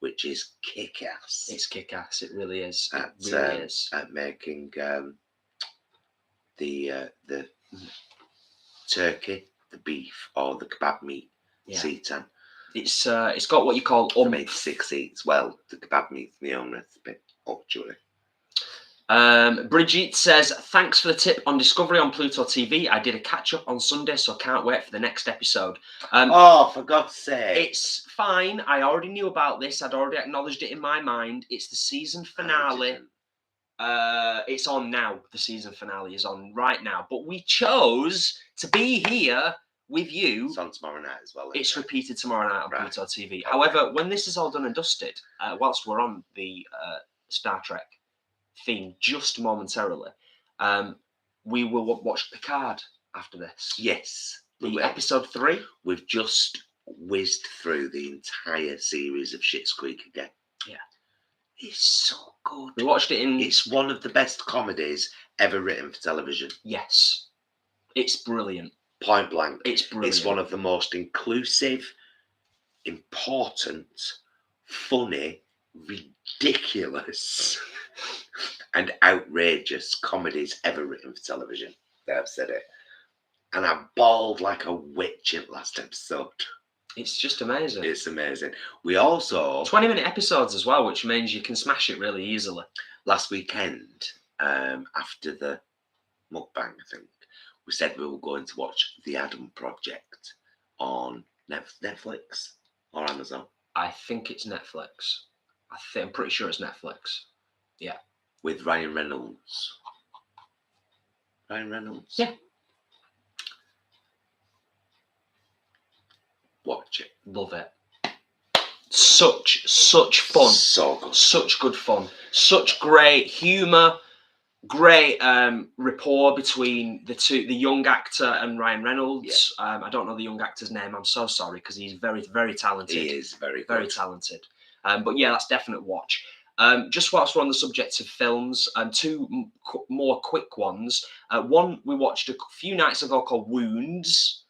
which is kick-ass. It's kick-ass. It really is. At, It really is. At making the turkey, the beef, or the kebab meat. Yeah. Seitan. It's got what you call I made 6 eats. Well, the kebab meat's my own recipe, actually. Brigitte says, thanks for the tip on Discovery on Pluto TV. I did a catch-up on Sunday, so can't wait for the next episode. Oh, for God's sake. It's fine. I already knew about this. I'd already acknowledged it in my mind. It's the season finale. It's on now. The season finale is on right now. But we chose to be here with you. It's on tomorrow night as well. It's repeated tomorrow night on Right. Pluto TV. However, when this is all done and dusted, whilst we're on the Star Trek theme just momentarily, we will watch Picard after this. Yes. The episode 3. We've just whizzed through the entire series of Schitt's Creek again. Yeah. It's so good. We watched it in... It's one of the best comedies ever written for television. Yes. It's brilliant. Point blank. It's brilliant. It's one of the most inclusive, important, funny, ridiculous, and outrageous comedies ever written for television. There, I've said it. And I bawled like a witch in last episode. It's just amazing. It's amazing. We also... 20-minute episodes as well, which means you can smash it really easily. Last weekend, after the mukbang, I think, we said we were going to watch The Adam Project on Netflix or Amazon. I think it's Netflix. I'm pretty sure it's Netflix. Yeah. With Ryan Reynolds. Ryan Reynolds? Yeah. Watch it. Love it. Such fun. So good. Such good fun. Such great humour. Great rapport between the young actor and Ryan Reynolds. Yeah. I don't know the young actor's name. I'm so sorry because he's very, very talented. He is very talented. But yeah, that's definite watch. Just whilst we're on the subject of films, 2 more quick ones. One we watched a few nights ago called Wounds.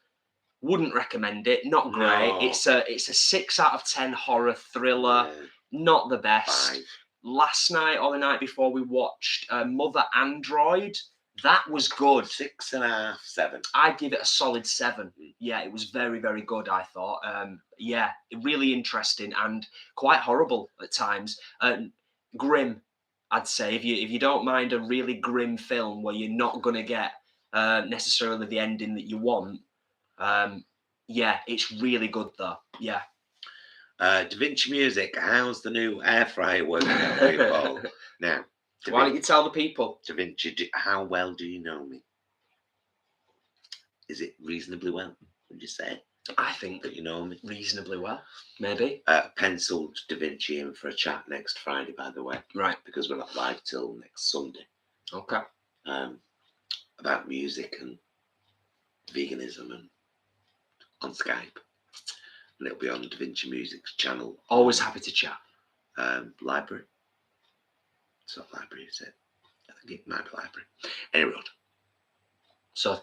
Wouldn't recommend it. Not great. No. It's a 6 out of 10 horror thriller. Yeah. Not the best. 5. Last night or the night before we watched Mother Android. That was good. 6.5, 7. I'd give it a solid 7. Yeah, it was very, very good, I thought. Yeah, really interesting and quite horrible at times. Grim, I'd say. If you don't mind a really grim film where you're not going to get necessarily the ending that you want, yeah, it's really good though. Yeah. Da Vinci Music, how's the new air fryer working out for you, Paul? Now, why don't you tell the people? Da Vinci, how well do you know me? Is it reasonably well, would you say? I think that you know me reasonably well, maybe. Penciled Da Vinci in for a chat next Friday, by the way. Right. Because we're not live till next Sunday. Okay. About music and veganism and on Skype. And it'll be on Da Vinci Music's channel. Always happy to chat. Library. It's not library, is it? I It might be library. Anyway. So, are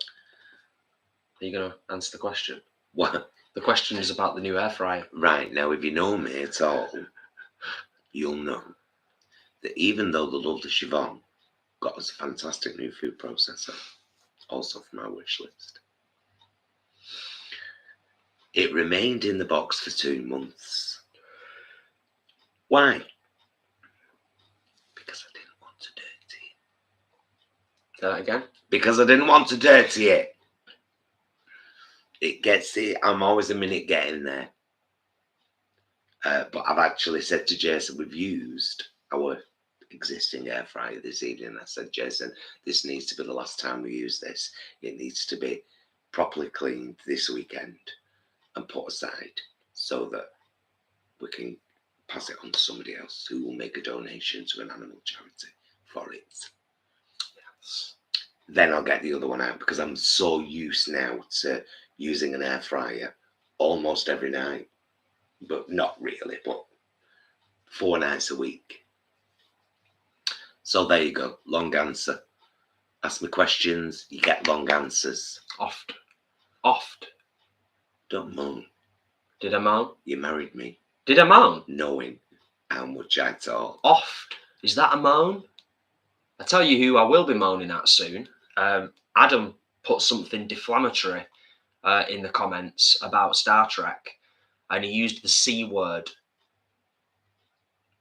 you going to answer the question? What? The question is about the new air fryer. Right, now if you know me at all, you'll know that even though the lovely Siobhan got us a fantastic new food processor, also from our wish list, it remained in the box for 2 months. Why? Because I didn't want to dirty it. Say that again? Because I didn't want to dirty it. I'm always a minute getting there. But I've actually said to Jason, we've used our existing air fryer this evening. I said, Jason, this needs to be the last time we use this. It needs to be properly cleaned this weekend and put aside so that we can pass it on to somebody else who will make a donation to an animal charity for it. Yes. Then I'll get the other one out because I'm so used now to using an air fryer almost every night. But not really, but 4 nights a week. So there you go, long answer. Ask me questions, you get long answers. Oft. Don't moan. Did I moan? You married me. Did I moan? Knowing how much I talk. Oft. Is that a moan? I tell you who I will be moaning at soon. Adam put something deflammatory in the comments about Star Trek. And he used the C word.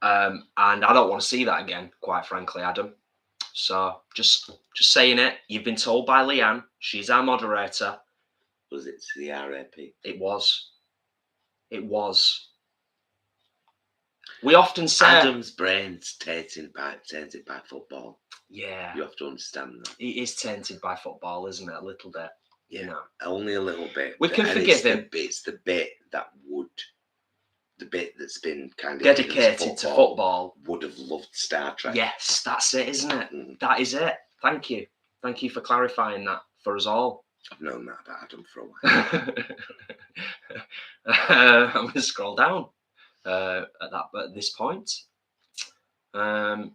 And I don't want to see that again, quite frankly, Adam. So just saying it. You've been told by Leanne. She's our moderator. Was it CRAP? It was. We often say Adam's brain's tainted by football. Yeah. You have to understand that. It is tainted by football, isn't it? A little bit. Yeah, you know. Only a little bit. We can forgive him. It's the bit that's been kind of dedicated to football. Would have loved Star Trek. Yes, that's it, isn't it? That is it. Thank you for clarifying that for us all. I've known that about Adam for a while. I'm going to scroll down at this point. Oh,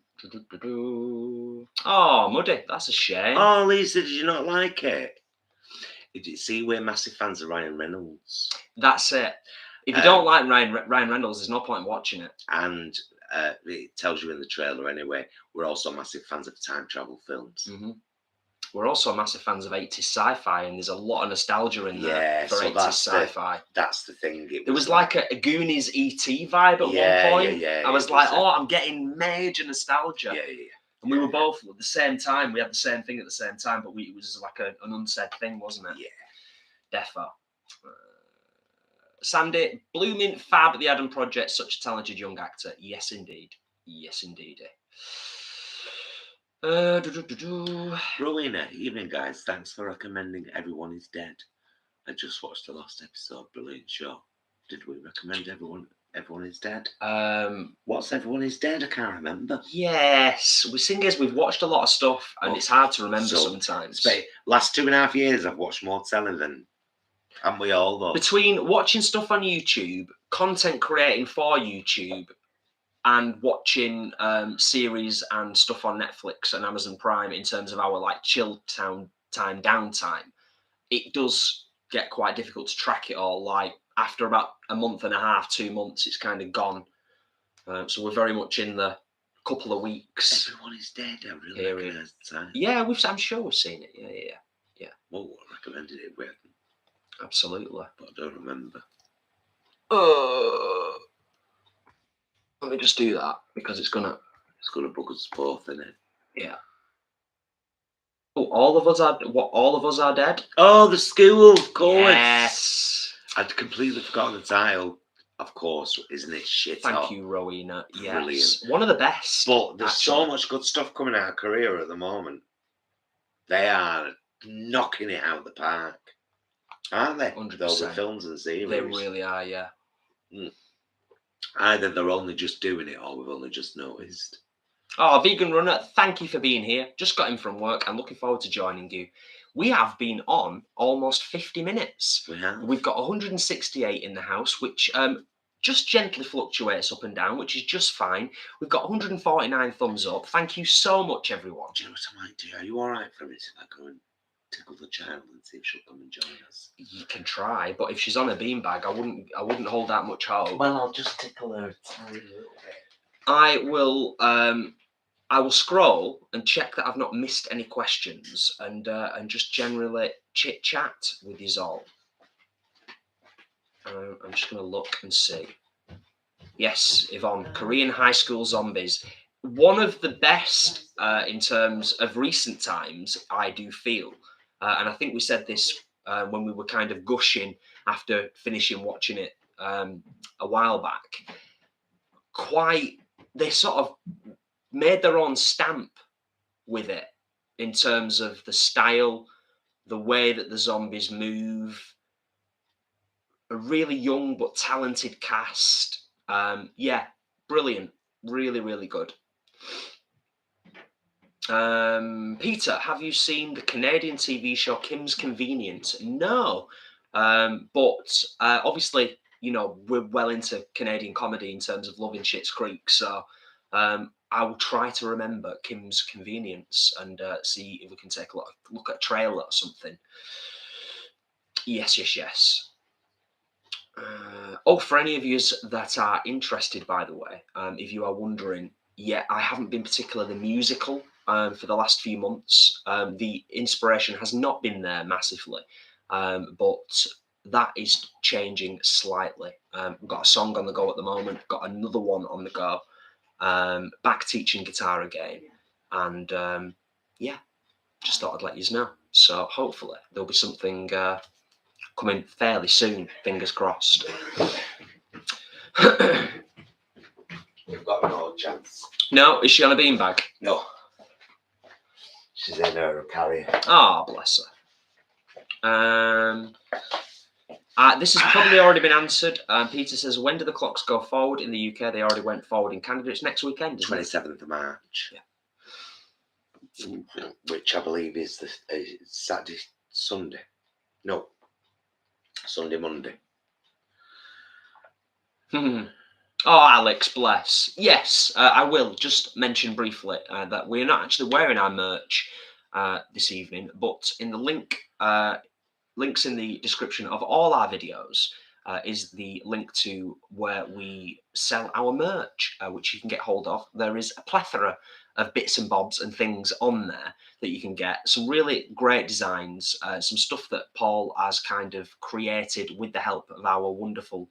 Muddy, that's a shame. Oh, Lisa, did you not like it? Did you see we're massive fans of Ryan Reynolds? That's it. If you don't like Ryan Reynolds, there's no point in watching it. And it tells you in the trailer anyway, we're also massive fans of time travel films. Mm-hmm. We're also massive fans of 80s sci-fi, and there's a lot of nostalgia in there for 80s sci-fi. That's the thing. There was like a Goonies E.T. vibe at one point. Yeah, I was like, I'm getting major nostalgia. Yeah. And we were both at the same time. We had the same thing at the same time, but it was like an unsaid thing, wasn't it? Yeah. Defo. Sandy, blooming fab at the Adam Project, such a talented young actor. Yes, indeed. Yes, indeed. Rowena, evening guys. Thanks for recommending Everyone Is Dead. I just watched the last episode. Brilliant show. Did we recommend Everyone Is Dead? What's Everyone Is Dead? I can't remember. Yes, we've watched a lot of stuff, and it's hard to remember sometimes. Last 2.5 years, I've watched more telly than, haven't we all though? Between watching stuff on YouTube, content creating for YouTube, and watching series and stuff on Netflix and Amazon Prime in terms of our like chill time downtime, it does get quite difficult to track it all. Like after about a month and a half, 2 months, it's kind of gone. So we're very much in the couple of weeks. Everyone Is Dead. I really recognise the time. Yeah, I'm sure we've seen it. Yeah. Well, what recommended it with? Absolutely. But I don't remember. Let me just do that because it's gonna bug us both, isn't it? Yeah. Oh, all of us are dead. Oh, the school, of course. Yes. I'd completely forgotten the title. Of course, isn't it shit? Thank you, Rowena. Yes. Brilliant. One of the best. But there's so much good stuff coming out of Korea at the moment. They are knocking it out of the park, aren't they? 100%. Those are films and series. They really are, yeah. Either they're only just doing it or we've only just noticed. Oh, Vegan Runner, thank you for being here. Just got in from work. I'm looking forward to joining you. We have been on almost 50 minutes. We have. We've got 168 in the house, which just gently fluctuates up and down, which is just fine. We've got 149 thumbs up. Thank you so much, everyone. Do you know what I might do? Are you all right for me if I go and tickle the child and see if she'll come and join us? You can try, but if she's on a beanbag, I wouldn't hold that much hope. Well, I'll just tickle her a tiny little bit. I will scroll and check that I've not missed any questions, and just generally chit chat with you all. I'm just going to look and see. Yes, Yvonne, Korean high school zombies. One of the best in terms of recent times, I do feel. And I think we said this when we were kind of gushing after finishing watching it a while back. They sort of made their own stamp with it in terms of the style, the way that the zombies move. A really young but talented cast. Yeah, brilliant. Really, really good. Peter, have you seen the Canadian TV show Kim's Convenience? No. But obviously, you know, we're well into Canadian comedy in terms of loving Schitt's Creek. So I will try to remember Kim's Convenience and see if we can take a look at a trailer or something. Yes. For any of you that are interested, by the way, if you are wondering, I haven't been particularly musical for the last few months. The inspiration has not been there massively, but that is changing slightly. We've got a song on the go at the moment, got another one on the go, back teaching guitar again, and just thought I'd let you know. So hopefully there'll be something coming fairly soon, fingers crossed. We've got no chance. No, is she on a beanbag? No. She's in her carrier. Oh, bless her. This has probably already been answered. Peter says, when do the clocks go forward in the UK? They already went forward in Canada. It's next weekend, isn't 27th of March. Yeah. Which I believe is the Saturday, Sunday. No. Sunday, Monday. Oh, Alex, bless. Yes, I will just mention briefly that we're not actually wearing our merch this evening, but in the links in the description of all our videos is the link to where we sell our merch, which you can get hold of. There is a plethora of bits and bobs and things on there that you can get. Some really great designs, some stuff that Paul has kind of created with the help of our wonderful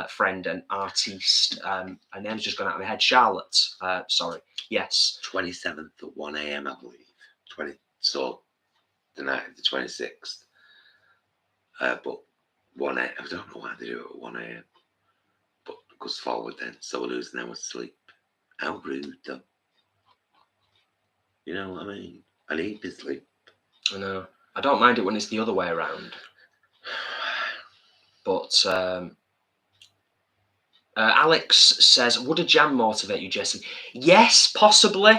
friend and artiste. Her name's just gone out of my head. Charlotte. Sorry. Yes. 27th at 1 a.m. I believe. So the night of the 26th. But 1 a.m. I don't know why they do it at 1 a.m. But it goes forward then, so we're losing an hour's sleep. How rude though. You know what I mean? I need to sleep. I know. I don't mind it when it's the other way around. But Alex says, would a jam motivate you, Jesse? Yes, possibly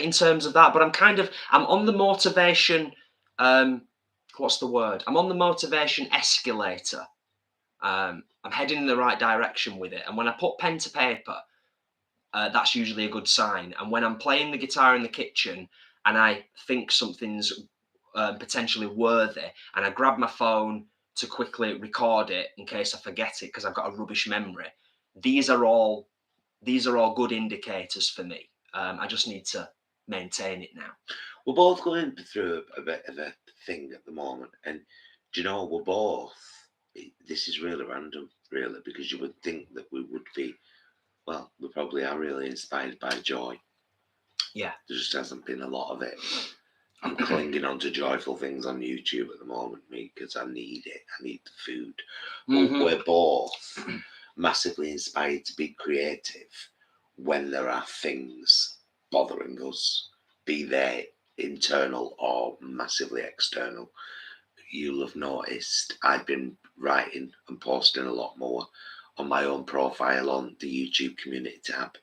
in terms of that. But I'm on the motivation. What's the word? I'm on the motivation escalator. I'm heading in the right direction with it. And when I put pen to paper, that's usually a good sign. And when I'm playing the guitar in the kitchen and I think something's potentially worthy, and I grab my phone to quickly record it in case I forget it because I've got a rubbish memory, these are all good indicators for me. I just need to maintain it now. We're both going through a bit of a thing at the moment, and do you know, we're both, this is really random, really, because you would think that we would be, well, we probably are really inspired by joy. Yeah. There just hasn't been a lot of it. I'm clinging on to joyful things on YouTube at the moment, me, because I need it. I need the food. Mm-hmm. We're both massively inspired to be creative when there are things bothering us, be they internal or massively external. You'll have noticed I've been writing and posting a lot more on my own profile on the YouTube community tab,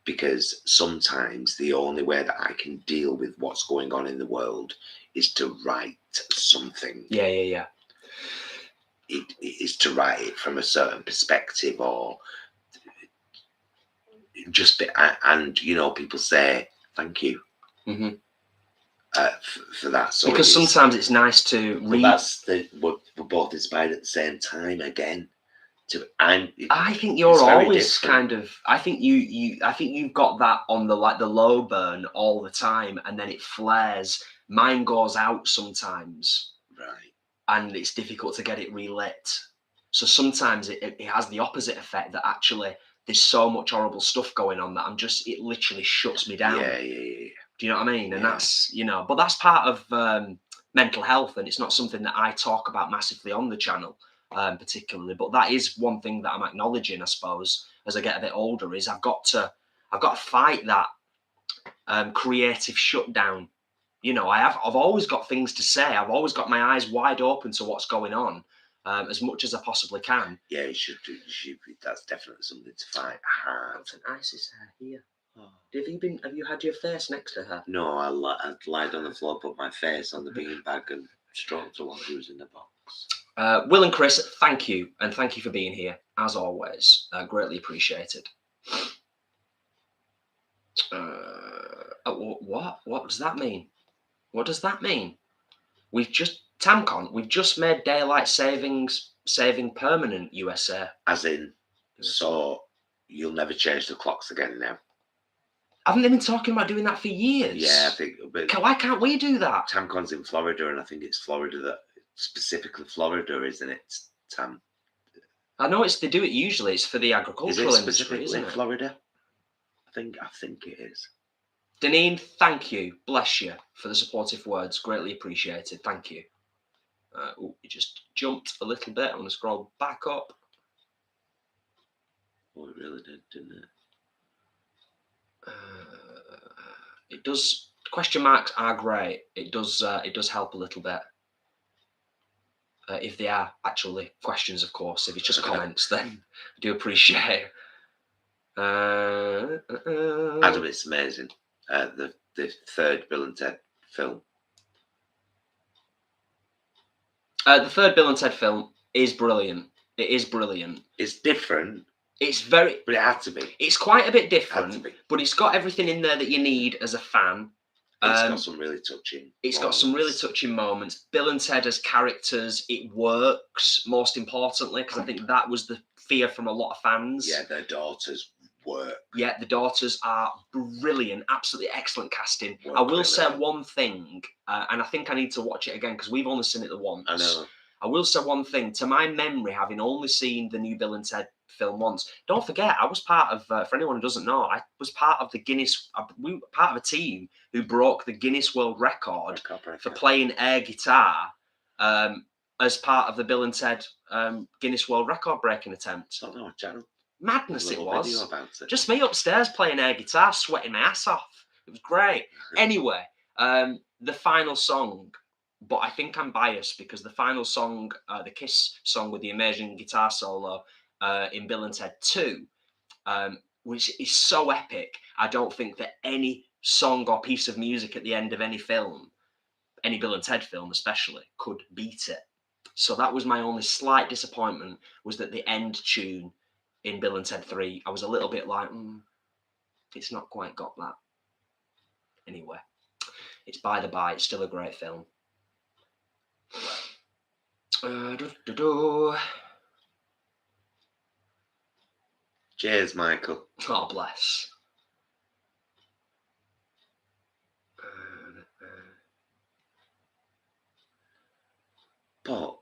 because sometimes the only way that I can deal with what's going on in the world is to write something. Yeah. it is to write it from a certain perspective, or just and people say thank you for that. So because sometimes it's nice to read. That's we're both inspired at the same time again. I think you're always kind of. I think you've got that on the low burn all the time, and then it flares. Mine goes out sometimes, right? And it's difficult to get it relit. So sometimes it has the opposite effect, that actually there's so much horrible stuff going on that it literally shuts me down. Yeah. Do you know what I mean? And that's but that's part of mental health, and it's not something that I talk about massively on the channel. Particularly, but that is one thing that I'm acknowledging, I suppose, as I get a bit older, is I've got to fight that creative shutdown. I've always got things to say. I've always got my eyes wide open to what's going on, as much as I possibly can. Yeah, you should. That's definitely something to fight hard. What's an Isis hair here? Oh. Have you had your face next to her? No, I lied on the floor, put my face on the beanbag, and stroked the one who was in the box. Will and Chris, thank you, and thank you for being here as always. Greatly appreciated. What does that mean? What does that mean? We've just made daylight saving permanent, USA. As in, so you'll never change the clocks again now. Haven't they been talking about doing that for years? Yeah, I think. But why can't we do that? TAMCON's in Florida, and I think it's Florida that. Specifically Florida, isn't it, Tam? I know they do it usually. It's for the agricultural industry, isn't it? Florida? I think it is. Deneen, thank you. Bless you for the supportive words. Greatly appreciated. Thank you. You just jumped a little bit. I'm going to scroll back up. Oh, it really did, didn't it? It does. Question marks are great. It does help a little bit. If they are actually questions, of course. If it's just comments, then I do appreciate it. Adam, it's amazing. The third Bill and Ted film. The third Bill and Ted film is brilliant. It is brilliant. It's different. It's very... But it had to be. It's quite a bit different, but it's got everything in there that you need as a fan. It's got some really touching got some really touching moments. Bill and Ted as characters, it works, most importantly, because I think that was the fear from a lot of fans. Yeah, their daughters work. Yeah, the daughters are brilliant, absolutely excellent casting. I will say one thing, and I think I need to watch it again, because we've only seen it the once. I know. I will say one thing, to my memory, having only seen the new Bill and Ted film once, don't forget, I was part of, for anyone who doesn't know, I was part of the Guinness, we were part of a team who broke the Guinness World Record for playing air guitar as part of the Bill and Ted Guinness World Record breaking attempt. I don't know, channel. Madness it was. Video about it. Just me upstairs playing air guitar, sweating my ass off. It was great. Anyway, the final song, but I think I'm biased because the final song, the Kiss song with the amazing guitar solo in Bill and Ted 2, which is so epic, I don't think that any song or piece of music at the end of any film, any Bill and Ted film especially, could beat it. So that was my only slight disappointment, was that the end tune in Bill and Ted 3, I was a little bit like, it's not quite got that. Anyway, it's by the by, it's still a great film. Cheers, Michael. Oh, bless. But,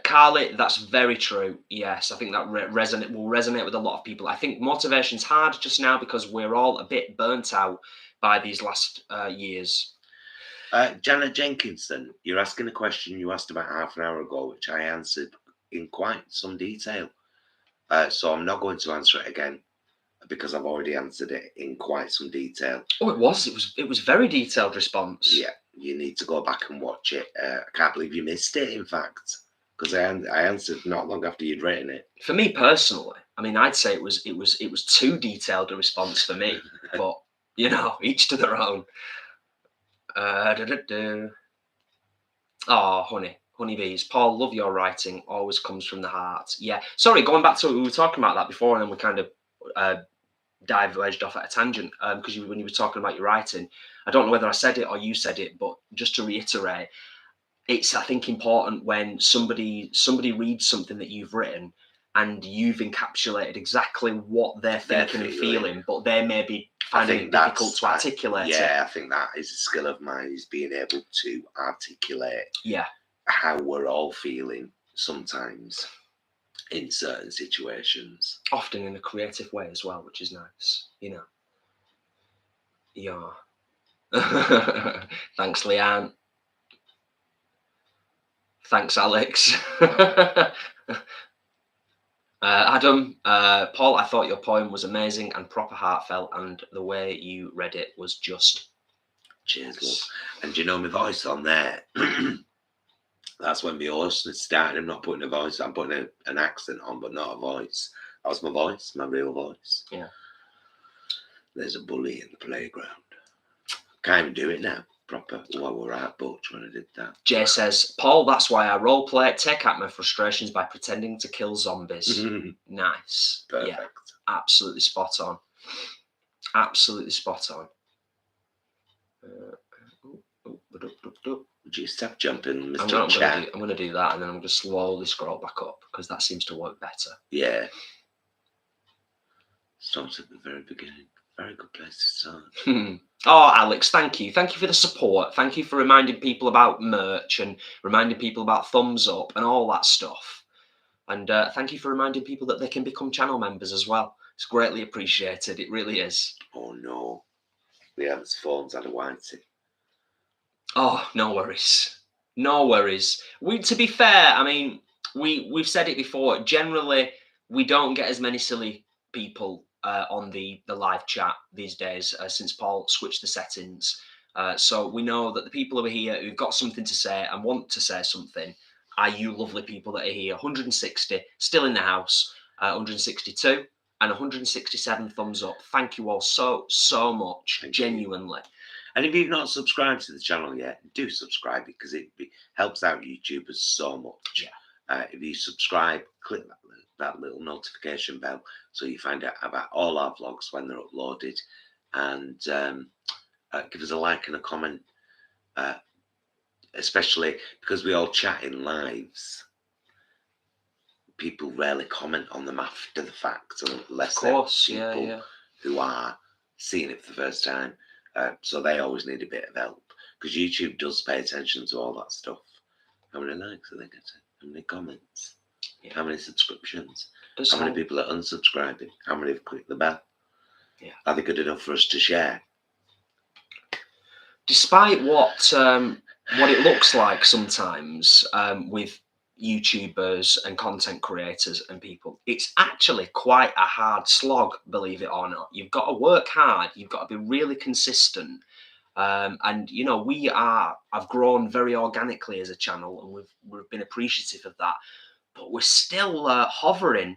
Carly, that's very true. Yes, I think that will resonate with a lot of people. I think motivation's hard just now because we're all a bit burnt out by these last years. Janet Jenkinson, you're asking a question you asked about half an hour ago, which I answered in quite some detail. So I'm not going to answer it again because I've already answered it in quite some detail. Oh, it was very detailed response. Yeah, you need to go back and watch it. I can't believe you missed it, in fact, because I answered not long after you'd written it. For me personally, I mean, I'd say it was too detailed a response for me, but you know, each to their own. Oh, honey, Honeybees. Paul, love your writing. Always comes from the heart. Yeah. Sorry, going back to, we were talking about that before, and then we kind of diverged off at a tangent because when you were talking about your writing, I don't know whether I said it or you said it, but just to reiterate, it's, I think, important when somebody reads something that you've written and you've encapsulated exactly what they're thinking and feeling, but they may be finding it difficult to articulate it. Yeah, I think that is a skill of mine, is being able to articulate how we're all feeling sometimes in certain situations. Often in a creative way as well, which is nice, you know. Yeah. Thanks, Leanne. Thanks, Alex. Adam, Paul, I thought your poem was amazing and proper heartfelt, and the way you read it was just... Cheers, love. And you know my voice on there? That's when my hoarseness started. I'm not putting a voice, I'm putting an accent on, but not a voice. That was my voice, my real voice. Yeah. There's a bully in the playground. Can't even do it now. Proper. Well, we're out butch when I did that. Jay says, Paul, that's why I roleplay, take out my frustrations by pretending to kill zombies. Nice. Perfect. Yeah, absolutely spot on. Absolutely spot on. Would you stop jumping, I'm Mr. Chat? going to do that, and then I'm going to slowly scroll back up because that seems to work better. Yeah. Start at the very beginning. Very good place to start. Oh, Alex, thank you. Thank you for the support. Thank you for reminding people about merch and reminding people about thumbs up and all that stuff. And thank you for reminding people that they can become channel members as well. It's greatly appreciated. It really is. Oh, no. Leanne's phone's had a whitey. Oh, no worries. No worries. To be fair, I mean, we've said it before. Generally, we don't get as many silly people on the live chat these days since Paul switched the settings. So we know that the people who are here who've got something to say and want to say something are you lovely people that are here. 160 still in the house, 162 and 167 thumbs up. Thank you all so much. Thank genuinely. You. And if you've not subscribed to the channel yet, do subscribe because it helps out YouTubers so much. Yeah. If you subscribe, click that little notification bell so you find out about all our vlogs when they're uploaded, and give us a like and a comment, especially because we all chat in lives. People rarely comment on them after the fact, unless they're people who are seeing it for the first time. So they always need a bit of help because YouTube does pay attention to all that stuff. How many likes are they getting? How many comments? Yeah. How many subscriptions? How many people are unsubscribing? How many have clicked the bell? Yeah. Are they good enough for us to share? Despite what it looks like sometimes with YouTubers and content creators and people, it's actually quite a hard slog, believe it or not. You've got to work hard. You've got to be really consistent. And you know, I've grown very organically as a channel, and we've been appreciative of that. But we're still hovering,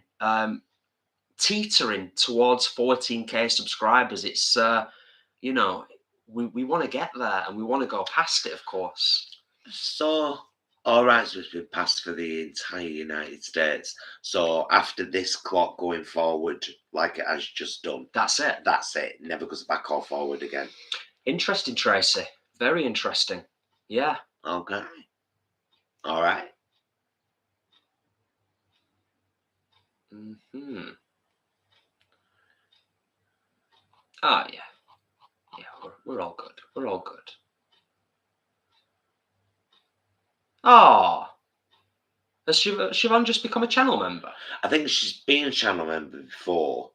teetering towards 14k subscribers. It's you know, we want to get there and we want to go past it, of course. So all rights has been passed for the entire United States. So after this clock going forward, like it has just done, that's it. That's it. It never goes back or forward again. Interesting, Tracy. Very interesting. Yeah. Okay. All right. Ah, yeah. Yeah, we're all good. We're all good. Oh, has Siobhan just become a channel member? I think she's been a channel member before.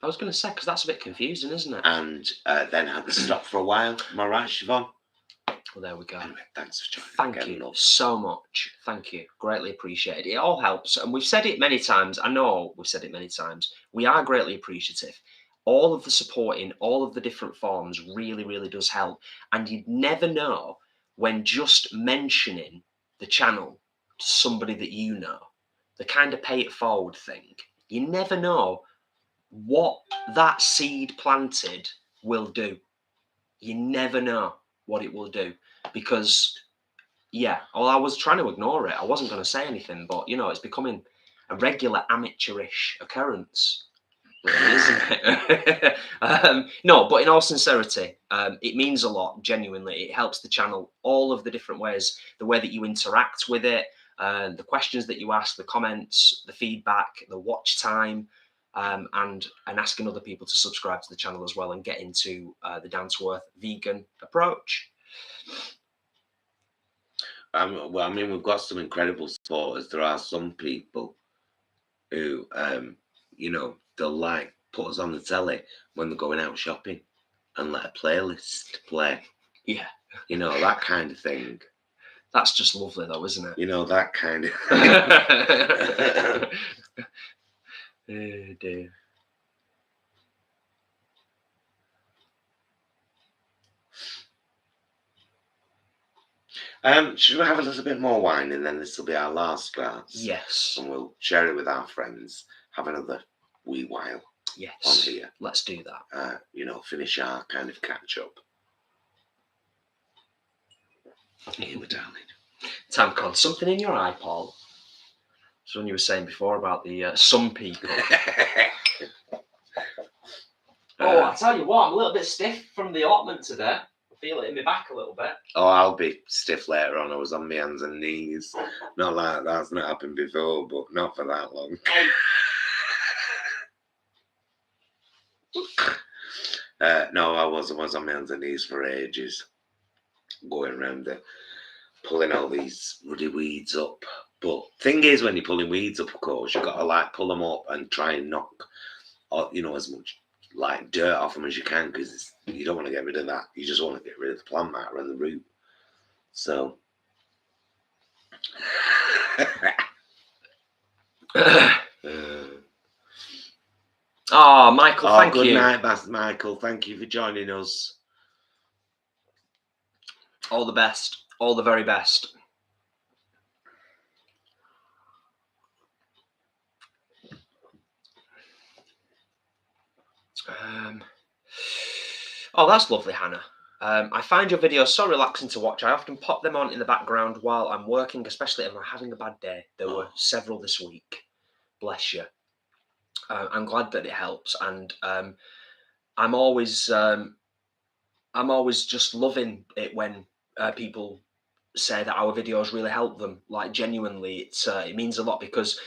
I was going to say, because that's a bit confusing, isn't it? And then had to stop for a while. Am I right, Siobhan? Well, there we go. Anyway, thanks for joining. Thank you so much. Thank you. Greatly appreciated. It all helps. And we've said it many times. I know we've said it many times. We are greatly appreciative. All of the support in all of the different forms really, really does help. And you'd never know when just mentioning the channel to somebody that you know, the kind of pay it forward thing, you never know what that seed planted will do. You never know what it will do, because Yeah, well, I was trying to ignore it. I wasn't going to say anything, but you know, it's becoming a regular amateurish occurrence, really, isn't it? No, but in all sincerity, it means a lot. Genuinely, it helps the channel. All of the different ways, the way that you interact with it, the questions that you ask, the comments, the feedback, the watch time. And asking other people to subscribe to the channel as well and get into the down-to-earth vegan approach. Well, I mean, we've got some incredible supporters. There are some people who, you know, they'll like put us on the telly when they're going out shopping and let a playlist play. Yeah. You know, that kind of thing. That's just lovely, though, isn't it? You know, that kind of. Oh dear. Should we have a little bit more wine and then this will be our last glass? Yes. And we'll share it with our friends. Have another wee while Yes. on here. Let's do that. You know, finish our kind of catch up. Here we darling. Tamcon, something in your eye, Paul? That's what you were saying before about the some people. Oh, I tell you what, I'm a little bit stiff from the allotment today. I feel it in my back a little bit. Oh, I'll be stiff later on. I was on my hands and knees. Not like that's not happened before, but not for that long. No, I was on my hands and knees for ages, going around there, pulling all these ruddy weeds up. But thing is, when you're pulling weeds up, of course, you've got to like pull them up and try and knock, you know, as much like dirt off them as you can, because you don't want to get rid of that. You just want to get rid of the plant matter and the root. So. Oh, Michael, thank you. Good night, Michael. Thank you for joining us. All the best. All the very best. Oh, that's lovely, Hannah. I find your videos so relaxing to watch. I often pop them on in the background while I'm working, especially if I'm having a bad day. There were several this week. Bless you. I'm glad that it helps, and I'm always just loving it when people say that our videos really help them. Like, genuinely, it means a lot, because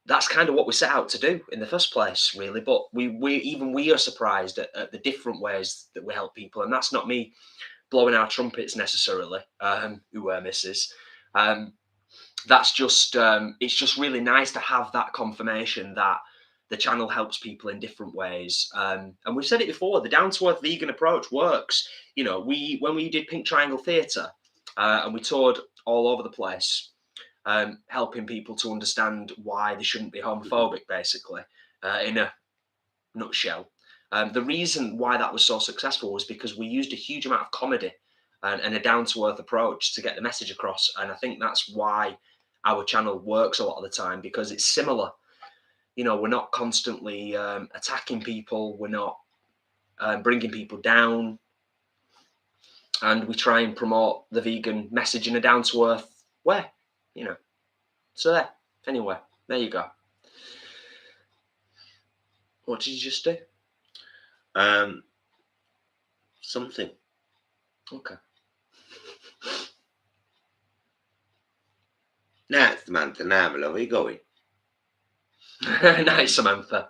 that's kind of what we set out to do in the first place, really. But we are surprised at the different ways that we help people, and that's not me blowing our trumpets necessarily. Misses. That's just it's just really nice to have that confirmation that the channel helps people in different ways. And we've said it before, the down-to-earth vegan approach works. You know, when we did Pink Triangle Theatre and we toured all over the place, helping people to understand why they shouldn't be homophobic, basically, in a nutshell. The reason why that was so successful was because we used a huge amount of comedy and a down-to-earth approach to get the message across. And I think that's why our channel works a lot of the time, because it's similar. You know, we're not constantly attacking people. We're not bringing people down. And we try and promote the vegan message in a down-to-earth way, you know. So there. Anyway, there you go. What did you just do? Something. Okay. Now, Samantha, now, my love, where are you going? Nice, Samantha.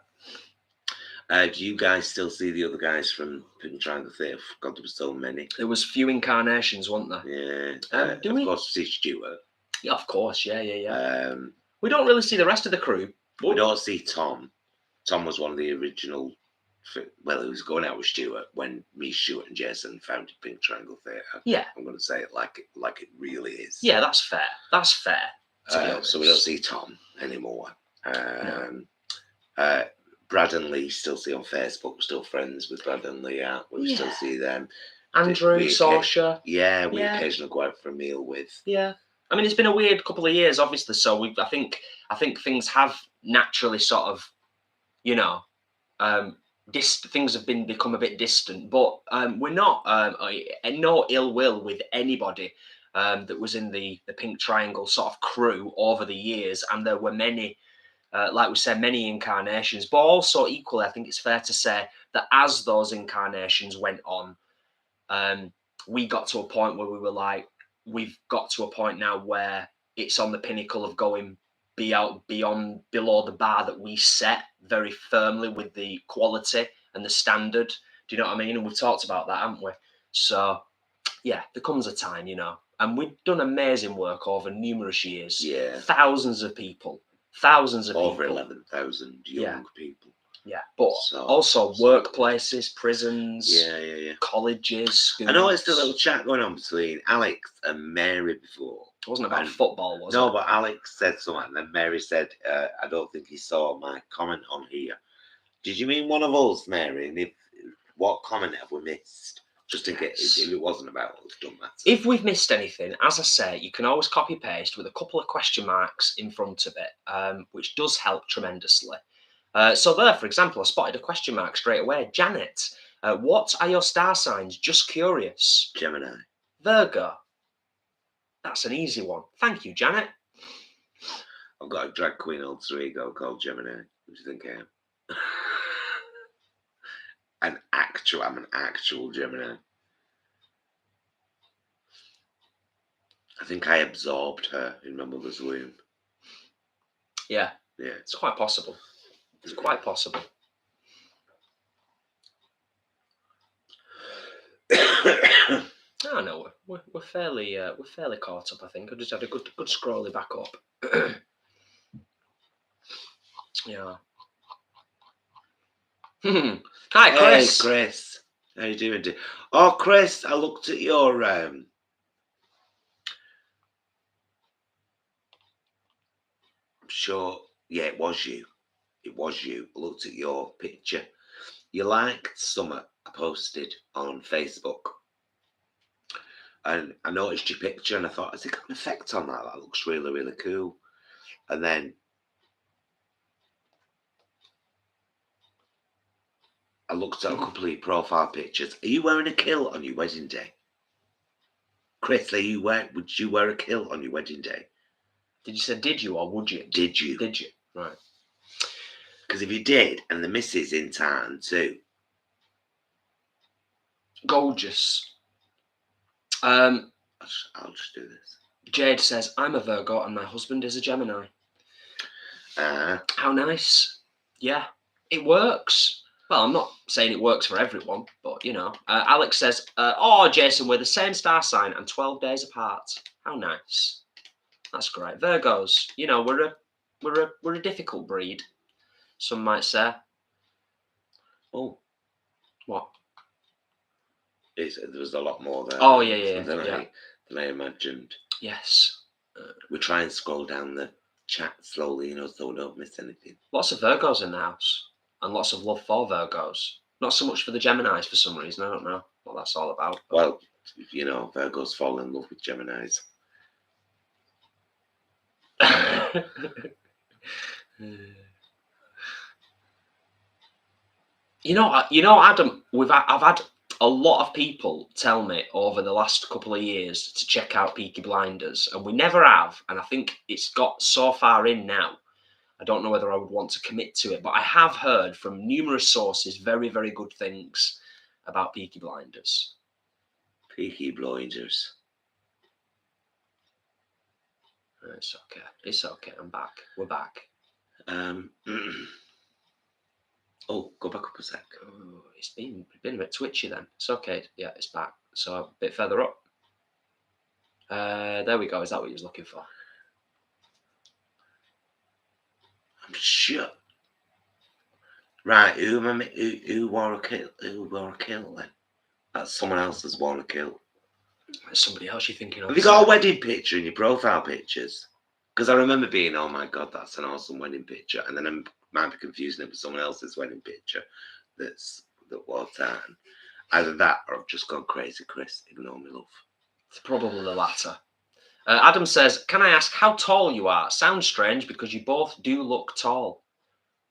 Do you guys still see the other guys from Pink Triangle Theatre? God, there were so many. There was few incarnations, weren't there? Yeah. Do we? Of course, see Stuart. Yeah, of course. Yeah. We don't really see the rest of the crew. We don't see Tom. Tom was one of the original. Well, he was going out with Stuart when me, Stuart, and Jason founded Pink Triangle Theatre. Yeah. I'm going to say it like it really is. Yeah, that's fair. That's fair. So we don't see Tom anymore. Brad and Lee still see on Facebook. We're still friends with Brad and Lee. We still see them. Andrew, Saoirse. Yeah, we occasionally go out for a meal with. Yeah. I mean, it's been a weird couple of years, obviously. So I think things have naturally sort of, you know, things have become a bit distant. But we're not no ill will with anybody. that was in the Pink Triangle sort of crew over the years, and there were many, like we said, many incarnations. But also equally, I think it's fair to say that as those incarnations went on, we got to a point where we were like, we've got to a point now where it's on the pinnacle of going below the bar that we set very firmly with the quality and the standard. Do you know what I mean? And we've talked about that, haven't we? So yeah, there comes a time, you know, and we've done amazing work over numerous years. Yeah. Thousands of people. Over 11,000 young people. Yeah, but So, also workplaces, prisons, yeah. colleges, schools. I noticed a little chat going on between Alex and Mary before. It wasn't about football, was it? No, but Alex said something, and then Mary said, I don't think he saw my comment on here. Did you mean one of us, Mary? And what comment have we missed? Just in case, if it wasn't about us, don't matter. If we've missed anything, as I say, you can always copy paste with a couple of question marks in front of it, which does help tremendously. So there, for example, I spotted a question mark straight away. Janet, what are your star signs? Just curious. Gemini. Virgo. That's an easy one. Thank you, Janet. I've got a drag queen alter ego called Gemini. What do you think I am? I'm an actual Gemini. I think I absorbed her in my mother's womb. Yeah. Yeah. It's quite possible. It's quite possible. Oh no, we're fairly caught up. I think I just had a good scrolly back up. Yeah. Hi, Chris. Hey, Chris. How you doing? Oh, Chris, I looked at your sure. Yeah, it was you. It was you. I looked at your picture. You liked something I posted on Facebook. And I noticed your picture and I thought, has it got an effect on that? That looks really, really cool. And then I looked at a couple of your profile pictures. Are you wearing a kilt on your wedding day? Chris, would you wear a kilt on your wedding day? Did you say did you or would you? Did you? Did you? Right. Because if you did, and the missus in tartan too. Gorgeous. I'll just do this. Jade says, I'm a Virgo and my husband is a Gemini. How nice. Yeah, it works. Well, I'm not saying it works for everyone, but you know. Alex says, oh, Jason, we're the same star sign and 12 days apart. How nice. That's great. Virgos, you know, we're a difficult breed, some might say. Oh. What? There was a lot more there. Oh, yeah. Than I imagined. Yes. We try and scroll down the chat slowly, you know, so we don't miss anything. Lots of Virgos in the house. And lots of love for Virgos. Not so much for the Geminis for some reason. I don't know what that's all about. Well, you know, Virgos fall in love with Geminis. You know, Adam, I've had a lot of people tell me over the last couple of years to check out Peaky Blinders, and we never have. And I think it's got so far in now, I don't know whether I would want to commit to it, but I have heard from numerous sources very, very good things about Peaky Blinders. Peaky Blinders. It's okay. It's okay. I'm back. We're back. Oh, go back up a sec. Oh, it's been a bit twitchy then. It's okay. Yeah, it's back. So a bit further up. There we go. Is that what you was looking for? I'm sure. Right, who wore a kilt? Who wore a kilt then? That's someone else that's worn a kilt. There's somebody else you're thinking of. Have you got a wedding picture in your profile pictures? Because I remember being, oh my God, that's an awesome wedding picture. And then I might be confusing it with someone else's wedding picture that wore tartan. Either that or I've just gone crazy, Chris. Ignore me, love. It's probably the latter. Adam says, can I ask how tall you are? Sounds strange because you both do look tall.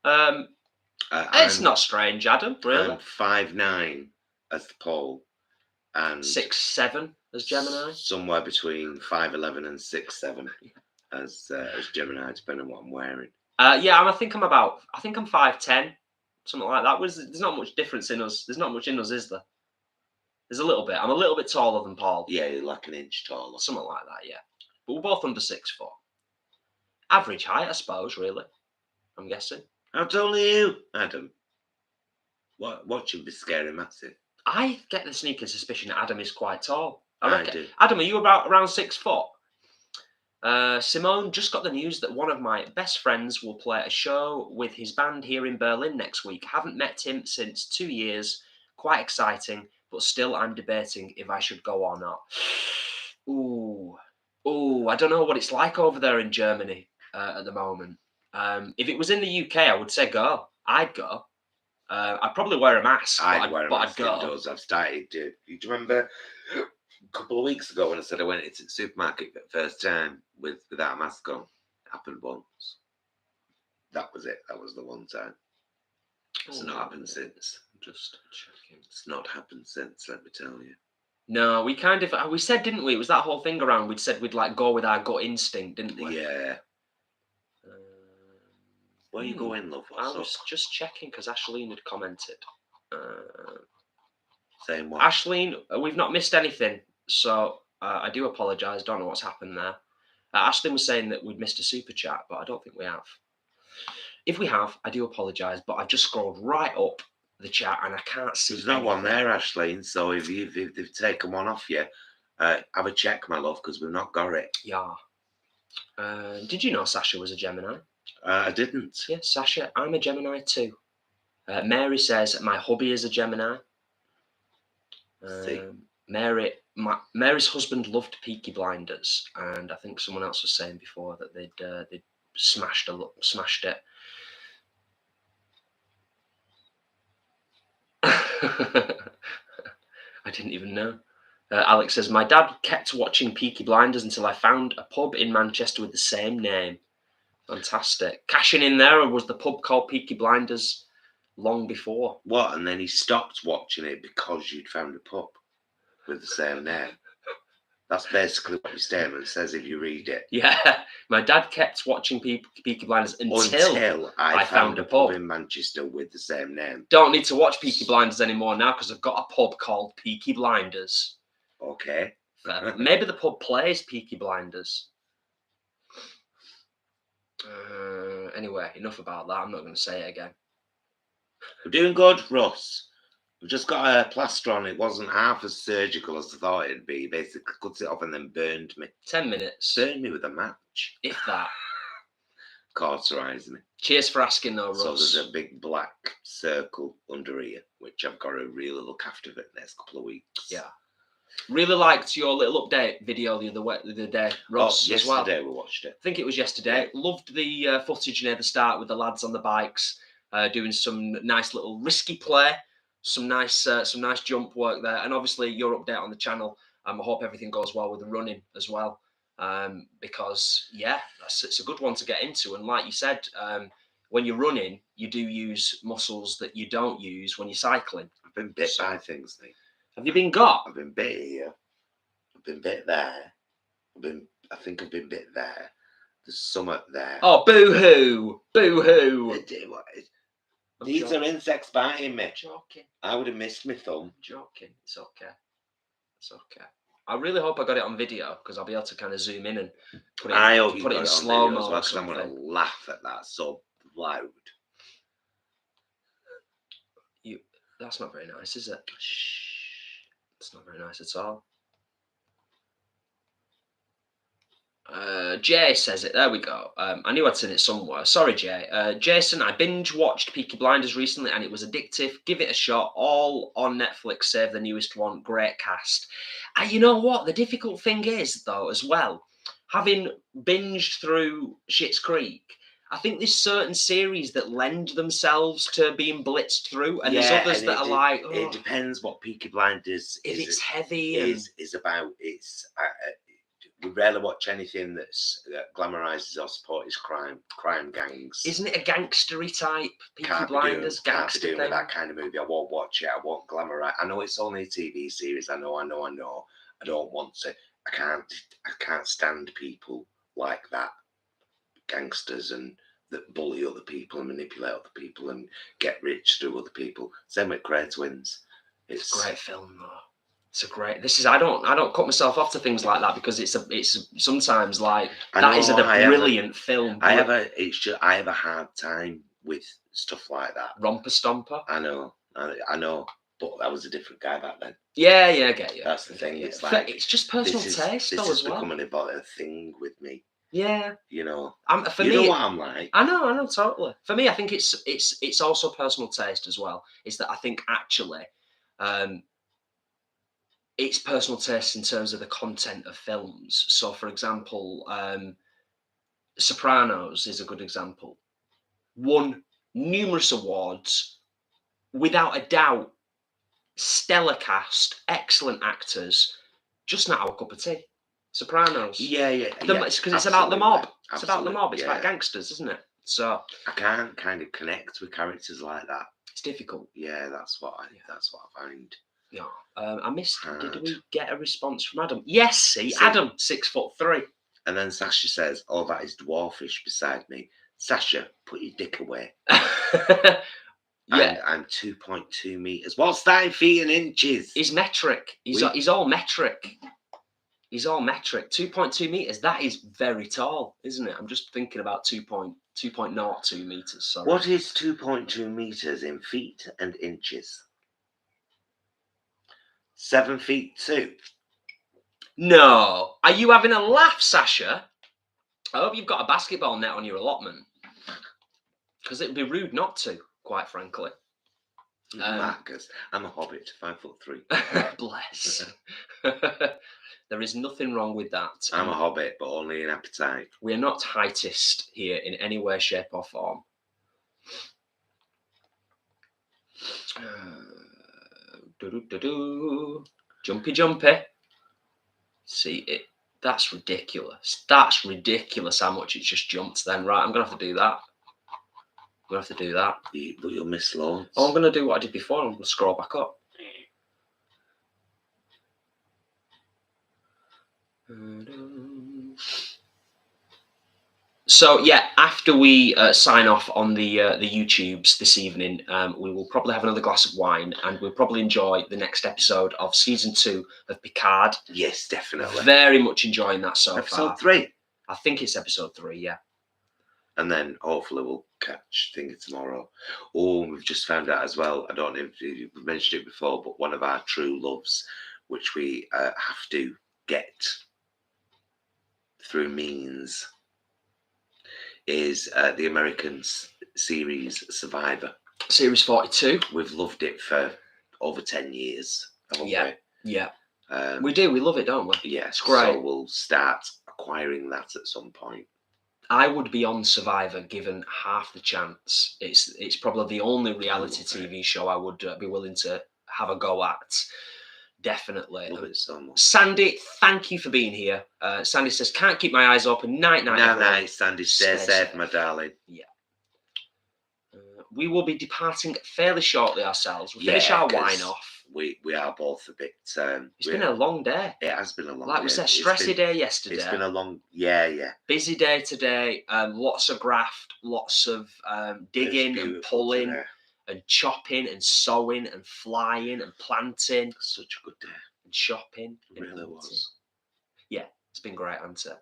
It's not strange, Adam, really. I'm 5'9" as the pole. And 6'7". as Gemini? Somewhere between 5'11" and 6'7" as Gemini, depending on what I'm wearing. Yeah, I think I'm 5'10", something like that. There's not much difference in us. There's not much in us, is there? There's a little bit. I'm a little bit taller than Paul. Yeah, you're like an inch taller. Something like that, yeah. But we're both under 6'4". Average height, I suppose, really. I'm guessing. How tall are you, Adam? What should be scary massive? I get the sneaking suspicion that Adam is quite tall. I reckon. do. Adam, are you around 6 foot? Simone just got the news that one of my best friends will play a show with his band here in Berlin next week. Haven't met him since 2 years. Quite exciting, but still I'm debating if I should go or not. Ooh, I don't know what it's like over there in Germany at the moment. If it was in the UK, I would say go. I'd go. I'd probably wear a mask. I'd wear a mask go. indoors. I've started to. Do you remember a couple of weeks ago when I said I went into the supermarket for the first time without a mask on? It happened once. That was it. That was the one time. It's not happened since. Just checking. It's not happened since, let me tell you. No, we said, didn't we? It was that whole thing around. We'd said we'd like go with our gut instinct, didn't we? Yeah. Where you going, love? I was just checking because Ashleen had commented. Saying what? Ashleen, we've not missed anything, so I do apologise. Don't know what's happened there. Ashleen was saying that we'd missed a super chat, but I don't think we have. If we have, I do apologise, but I've just scrolled right up the chat and I can't see. There's no one there, Ashleen. So if they've taken one off you, have a check, my love, because we've not got it. Yeah. Did you know Sasha was a Gemini? I didn't. Yeah, Sasha, I'm a Gemini too. Mary says my hubby is a Gemini. Mary's husband loved Peaky Blinders, and I think someone else was saying before that they'd smashed it. I didn't even know. Alex says my dad kept watching Peaky Blinders until I found a pub in Manchester with the same name. Fantastic. Cashing in there, was the pub called Peaky Blinders long before? What? And then he stopped watching it because you'd found a pub with the same name. That's basically what your statement says if you read it. Yeah. My dad kept watching Peaky Blinders until I found a pub in Manchester with the same name. Don't need to watch Peaky Blinders anymore now because I've got a pub called Peaky Blinders. Okay. Maybe the pub plays Peaky Blinders. Anyway, enough about that. I'm not going to say it again. We're doing good, Russ. We've just got a plaster on. It wasn't half as surgical as I thought it'd be. Basically cut it off and then burned me. 10 minutes. Burned me with a match. If that. Cauterised me. Cheers for asking though, Russ. So there's a big black circle under here, which I've got to really look after for the next couple of weeks. Yeah. Really liked your little update video the other day, Ross, as well. Yesterday we watched it. I think it was yesterday. Loved the footage near the start with the lads on the bikes doing some nice little risky play, some nice jump work there, and obviously your update on the channel. I hope everything goes well with the running as well, because yeah, it's a good one to get into. And like you said, when you're running, you do use muscles that you don't use when you're cycling. I've been bit by things, Nick. Have you been got? I've been bit here. I've been bit there. I think I've been bit there. There's some up there. Oh, boo-hoo! Boo-hoo! These are insects biting me. Joking. I would have missed my thumb. Joking. It's okay. It's okay. I really hope I got it on video because I'll be able to kind of zoom in and put it in slow mo. Because I'm going to laugh at that so loud. That's not very nice, is it? Shh. It's not very nice at all. Jay says it. There we go. I knew I'd seen it somewhere. Sorry, Jay. Jason, I binge watched Peaky Blinders recently and it was addictive. Give it a shot. All on Netflix, save the newest one. Great cast. You know what? The difficult thing is, though, as well, having binged through Schitt's Creek, I think there's certain series that lend themselves to being blitzed through, and there's others that are like. Oh, it depends what Peaky Blinders if is. It's heavy. Is about. It's. We rarely watch anything that glamorises or supports crime gangs. Isn't it a gangstery type Peaky Blinders gangster thing? That kind of movie. I won't watch it. I won't glamorize. I know it's only a TV series. I know. I don't want to. I can't stand people like that, gangsters and that bully other people and manipulate other people and get rich through other people. Same with Cray Twins. It's a great film though. It's a great. This is. I don't cut myself off to things like that because it's sometimes like that is a brilliant film. I have a hard time with stuff like that. Romper Stomper. I know, but I was a different guy back then. Yeah, I get you. That's the thing. Yeah. It's like it's just personal taste, though, as well. This is becoming a thing with me. Yeah. You know. For you me, know what I'm like. I know, totally. For me, I think it's also personal taste as well. Is that I think actually, it's personal taste in terms of the content of films. So, for example, Sopranos is a good example. Won numerous awards, without a doubt. Stellar cast, excellent actors, just not our cup of tea. Sopranos. Yeah. Because it's about the mob. It's about the mob. It's about gangsters, isn't it? So I can't kind of connect with characters like that. It's difficult. Yeah, that's what I find. Yeah. I missed. Did we get a response from Adam? Yes. See, Adam, 6'3". And then Sasha says, "Oh, that is dwarfish beside me." Sasha, put your dick away. Yeah, I'm 2.2 meters. What's that in feet and inches? He's metric. He's all metric. He's all metric. 2.2 meters. That is very tall, isn't it? I'm just thinking about 2.02 meters. Sorry. What is 2.2 meters in feet and inches? 7 feet 2. No. Are you having a laugh, Sasha? I hope you've got a basketball net on your allotment, because it would be rude not to. Quite frankly, Marcus, I'm a hobbit, 5'3". Bless. There is nothing wrong with that. I'm a hobbit, but only in appetite. We are not heightist here in any way, shape, or form. Jumpy. See it. That's ridiculous. That's ridiculous how much it just jumped then. Right, I'm gonna have to do that. But you'll miss loads. Oh, I'm going to do what I did before. I'm going to scroll back up. So yeah, after we sign off on the YouTubes this evening, we will probably have another glass of wine, and we'll probably enjoy the next episode of season 2 of Picard. Yes, definitely. Very much enjoying that so far. Episode 3. I think it's episode 3. Yeah. And then hopefully we'll catch things tomorrow. Oh, we've just found out as well. I don't know if we mentioned it before, but one of our true loves, which we have to get through means, is the American series Survivor. Series 42. We've loved it for over 10 years, haven't we? Yeah. We do. We love it, don't we? Yeah. It's great. So we'll start acquiring that at some point. I would be on Survivor given half the chance. It's probably the only reality TV show I would be willing to have a go at. Definitely. Love it so much. Sandy, thank you for being here. Sandy says, can't keep my eyes open. Night. Night, Sandy. Stay safe, my darling. Yeah. We will be departing fairly shortly ourselves. We'll finish our wine off. We are both a bit... it's been a long day. It has been a long day. Like we said, stressy day yesterday. It's been a long... Yeah. Busy day today. Lots of graft, lots of digging and pulling today. And chopping and sewing and flying and planting. Such a good day. And shopping. It really was. Yeah, it's been great, hasn't it?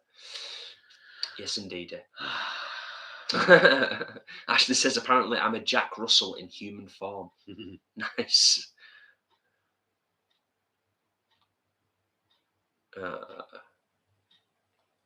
Yes, indeed. Ashley says, apparently I'm a Jack Russell in human form. Nice.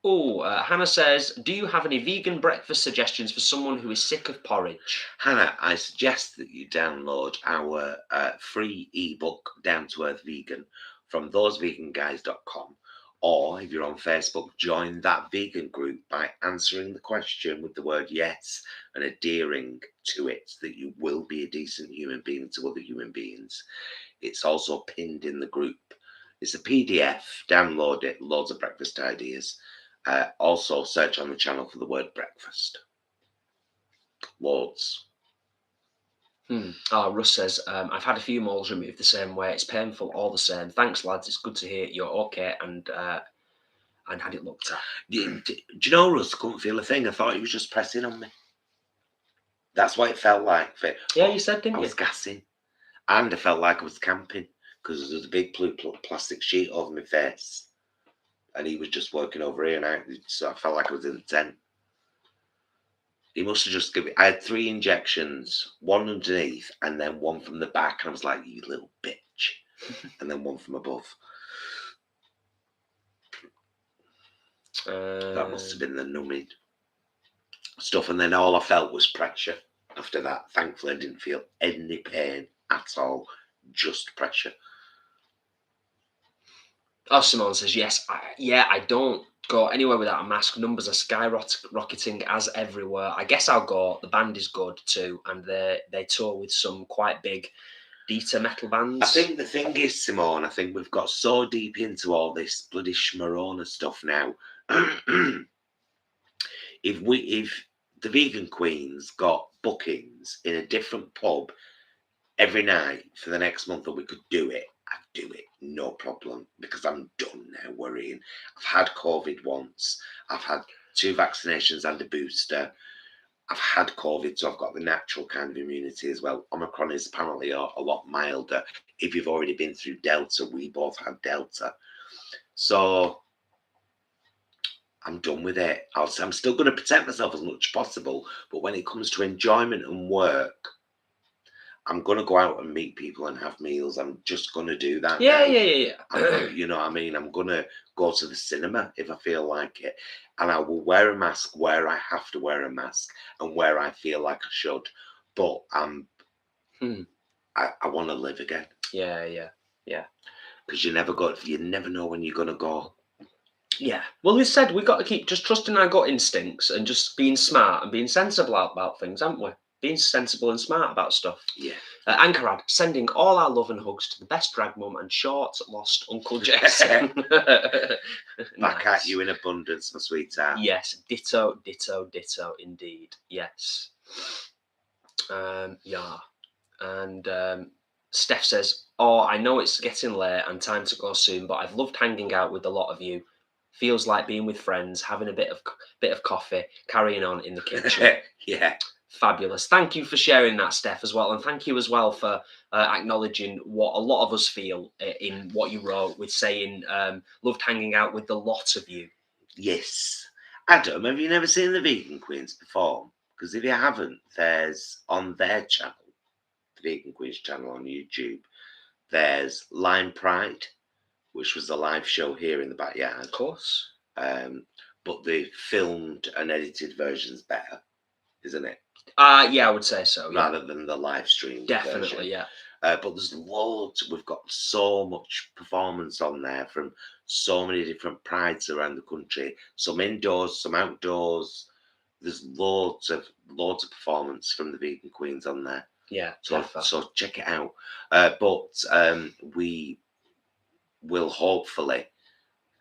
Hannah says, do you have any vegan breakfast suggestions for someone who is sick of porridge? Hannah, I suggest that you download our free ebook, Down to Earth Vegan, from thoseveganguys.com. Or if you're on Facebook, join that vegan group by answering the question with the word yes and adhering to it, that you will be a decent human being to other human beings. It's also pinned in the group. It's a PDF. Download it. Loads of breakfast ideas. Also, search on the channel for the word breakfast. Loads. Oh, Russ says, I've had a few moles removed the same way. It's painful all the same. Thanks, lads. It's good to hear you're okay and had it looked at. Do you know, Russ? I couldn't feel a thing. I thought he was just pressing on me. That's what it felt like. Yeah, you said, didn't I you? was gassing. And I felt like I was camping because there was a big blue plastic sheet over my face. And he was just working over here, and so I felt like I was in the tent. He must have just given me. I had 3 injections, one underneath, and then one from the back. And I was like, "You little bitch!" And then one from above. That must have been the numbing stuff. And then all I felt was pressure. After that, thankfully, I didn't feel any pain at all. Just pressure. Oh, Simone says, yes, I don't go anywhere without a mask. Numbers are skyrocketing as everywhere. I guess I'll go. The band is good too, and they tour with some quite big Dieter metal bands. I think the thing is, Simone, I think we've got so deep into all this bloody schmarona stuff now. If the Vegan Queens got bookings in a different pub every night for the next month that we could do it, I'd do it, no problem, because I'm done now worrying. I've had COVID once. I've had 2 vaccinations and a booster. I've had COVID, so I've got the natural kind of immunity as well. Omicron is apparently a lot milder. If you've already been through Delta, we both had Delta. So I'm done with it. I'm still going to protect myself as much as possible, but when it comes to enjoyment and work, I'm going to go out and meet people and have meals. I'm just going to do that. Yeah. You know what I mean? I'm going to go to the cinema if I feel like it. And I will wear a mask where I have to wear a mask and where I feel like I should. But I want to live again. Yeah. Because you never know when you're going to go. Yeah. Well, we said we've got to keep just trusting our gut instincts and just being smart and being sensible about things, haven't we? Being sensible and smart about stuff. Yeah. Anchorad, sending all our love and hugs to the best drag mum and short lost Uncle Jason. Back at you in abundance, my sweetheart. Yes, ditto, indeed. Yes. Yeah. And Steph says, "Oh, I know it's getting late and time to go soon, but I've loved hanging out with a lot of you. Feels like being with friends, having a bit of coffee, carrying on in the kitchen." Yeah. Fabulous. Thank you for sharing that, Steph, as well. And thank you as well for acknowledging what a lot of us feel in what you wrote with saying, loved hanging out with the lot of you. Yes. Adam, have you never seen the Vegan Queens perform? Because if you haven't, there's on their channel, the Vegan Queens channel on YouTube, there's Lime Pride, which was a live show here in the backyard. Of course. But the filmed and edited version's better, isn't it? Yeah, I would say so. Yeah. Rather than the live stream. Definitely, version. yeah. But there's loads. We've got so much performance on there from so many different prides around the country. Some indoors, some outdoors. There's loads of performance from the Vegan Queens on there. Yeah. So check it out. But we will hopefully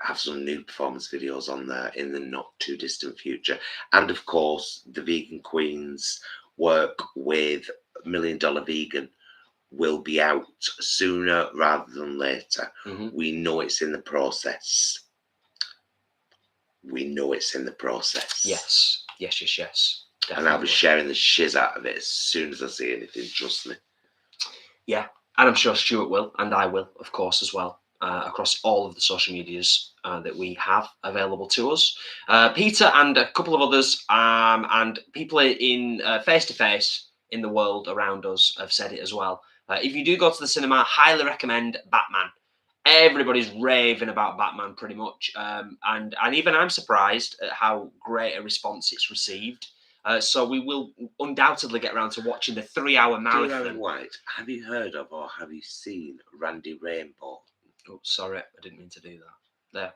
have some new performance videos on there in the not too distant future. And of course, the Vegan Queens work with $1 Million Vegan will be out sooner rather than later. Mm-hmm. We know it's in the process. Yes. Definitely. And I'll be sharing the shiz out of it as soon as I see anything, trust me. Yeah, and I'm sure Stuart will, and I will, of course, as well, across all of the social medias that we have available to us. Peter and a couple of others, and people in face-to-face in the world around us have said it as well. If you do go to the cinema, highly recommend Batman. Everybody's raving about Batman pretty much, and even I'm surprised at how great a response it's received. So we will undoubtedly get around to watching the 3-hour marathon. White, have you heard of or have you seen Randy Rainbow? Oh, sorry, I didn't mean to do that.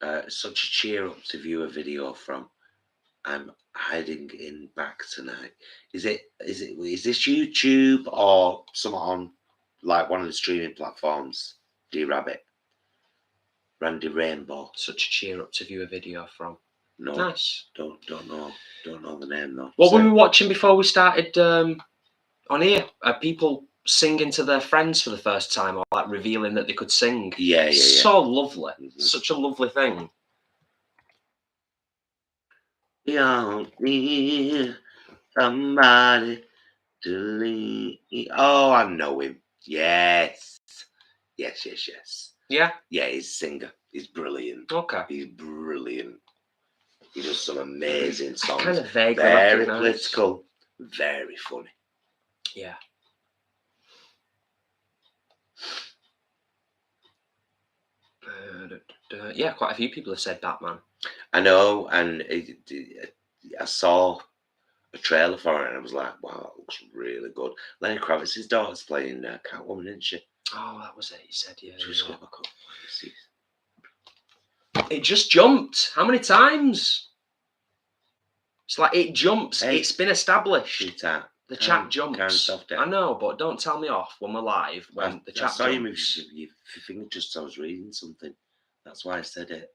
There. Such a cheer up to view a video from. I'm hiding in back tonight. Is this YouTube or something on like one of the streaming platforms? D-Rabbit. Randy Rainbow. Such a cheer up to view a video from. No, Nice. don't know the name though. What were we watching before we started on here? People singing to their friends for the first time, or like revealing that they could sing. Yeah. So lovely. Mhm. Such a lovely thing. You need somebody to lean. Oh, I know him. Yes. Yeah. Yeah, he's a singer. He's brilliant. Okay. He's brilliant. He does some amazing songs. Kind of vaguely Very recognise. political. Very funny. Yeah. Yeah, quite a few people have said Batman. I know, and I saw a trailer for it, and I was like, "Wow, that looks really good." Lenny Kravitz's daughter's playing Catwoman, isn't she? Oh, that was it. You said, yeah. Just got back up. It just jumped. How many times? It's like it jumps. Hey, it's been established. Sweetheart, The chat jumps. calm yourself down. I know, but don't tell me off when we're live. When the chat I saw jumps. you move your finger just. I was reading something. That's why I said it.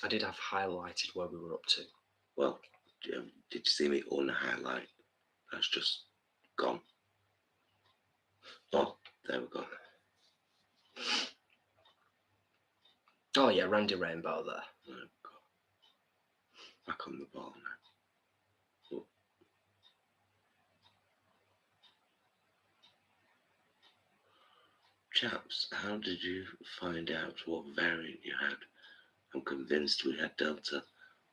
I did have highlighted where we were up to. Well, did you see me unhighlight? That's just gone. Oh, there we go. Oh yeah, Randy Rainbow there. There we go. Back on the ball now. Oh. Chaps, how did you find out what variant you had? I'm convinced we had Delta,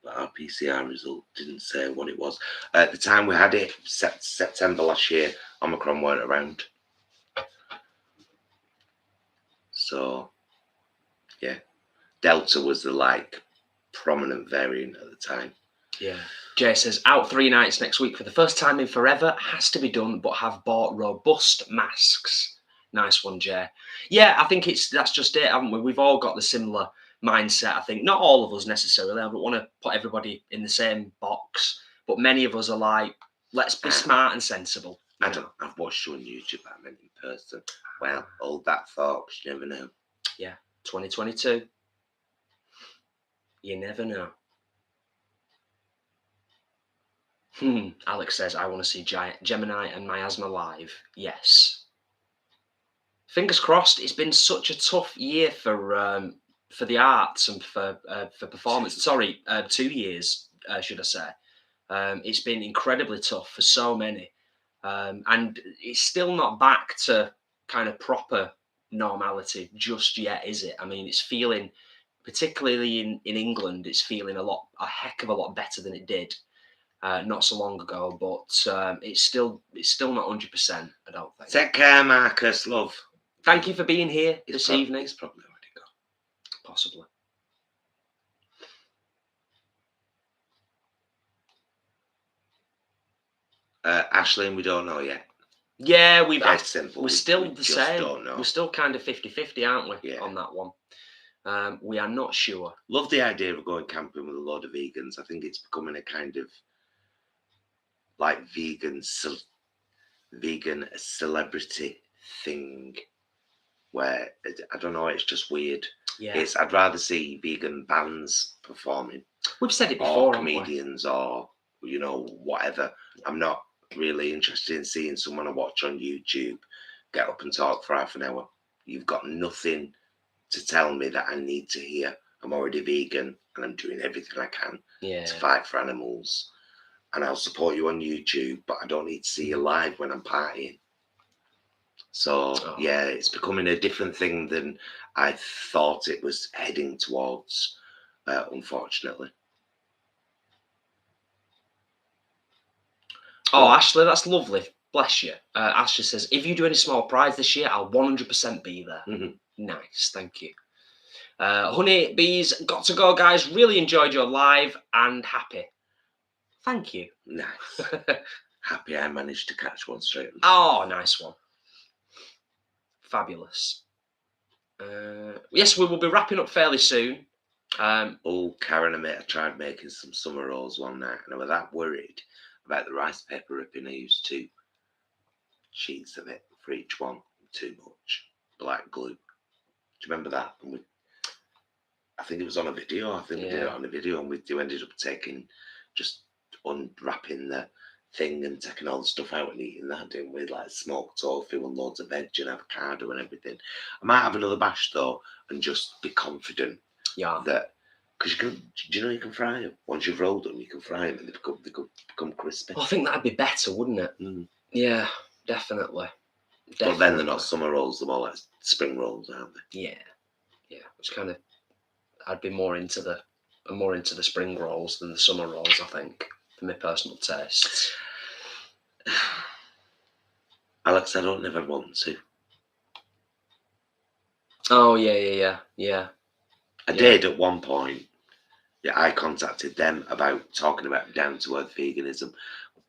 but our PCR result didn't say what it was. At the time we had it, September last year, Omicron weren't around. So, yeah, Delta was the prominent variant at the time. Yeah. Jay says, out 3 nights next week for the first time in forever. Has to be done, but have bought robust masks. Nice one, Jay. Yeah, I think that's just it, haven't we? We've all got the similar mindset, I think. Not all of us necessarily. I don't want to put everybody in the same box, but many of us are like, let's be smart and sensible. I've watched you on YouTube, I meant in person. Well, hold that thought, 'cause you never know. Yeah, 2022. You never know. Alex says, I want to see Gemini and Miasma live. Yes. Fingers crossed. It's been such a tough year for the arts and for performance. Sorry, 2 years, should I say. It's been incredibly tough for so many. And it's still not back to kind of proper normality just yet, is it? I mean, it's feeling, particularly in England, it's feeling a heck of a lot better than it did not so long ago, but it's still not 100%, I don't think. Take care, Marcus, love. Thank you for being here this evening. It's probably already gone. Possibly. Ashley, we don't know yet. Yeah, That's simple. We're still the same. Don't know. We're still kind of 50-50, aren't we, Yeah. on that one? We are not sure. Love the idea of going camping with a load of vegans. I think it's becoming a kind of like vegan celebrity thing where I don't know, it's just weird. Yeah. I'd rather see vegan bands performing. We've said it before, or comedians, or whatever. I'm not really interested in seeing someone I watch on YouTube get up and talk for half an hour. You've got nothing to tell me that I need to hear. I'm already vegan and I'm doing everything I can to fight for animals. And I'll support you on YouTube, but I don't need to see you live when I'm partying. So, yeah, it's becoming a different thing than I thought it was heading towards, unfortunately. Oh, Ashley, that's lovely. Bless you. Ashley says, if you do any small prize this year, I'll 100% be there. Mm-hmm. Nice, thank you. Honey Bees, got to go, guys. Really enjoyed your live and happy. Thank you. Nice. Happy I managed to catch one straight. Oh, nice one. Fabulous. Yes, we will be wrapping up fairly soon. Karen, I tried making some summer rolls one night, and I was that worried about the rice paper ripping. I used 2 sheets of it for each one. Too much. black glue. Do you remember that? And I think it was on a video. I think we did it on a video, and we ended up just unwrapping the thing and taking all the stuff out and eating that, didn't we? Like smoked tofu and loads of veg and avocado and everything. I might have another bash though, and just be confident that, because do you know you can fry them once you've rolled them? You can fry them and they become crispy. Well, I think that'd be better, wouldn't it? Yeah, definitely. But then they're not summer rolls; they're more like spring rolls, aren't they? Yeah. Which kind of, I'd be more into the spring rolls than the summer rolls, I think, for my personal tastes. Alex, I don't never want to. Oh yeah. I did at one point. Yeah, I contacted them about talking about down-to-earth veganism.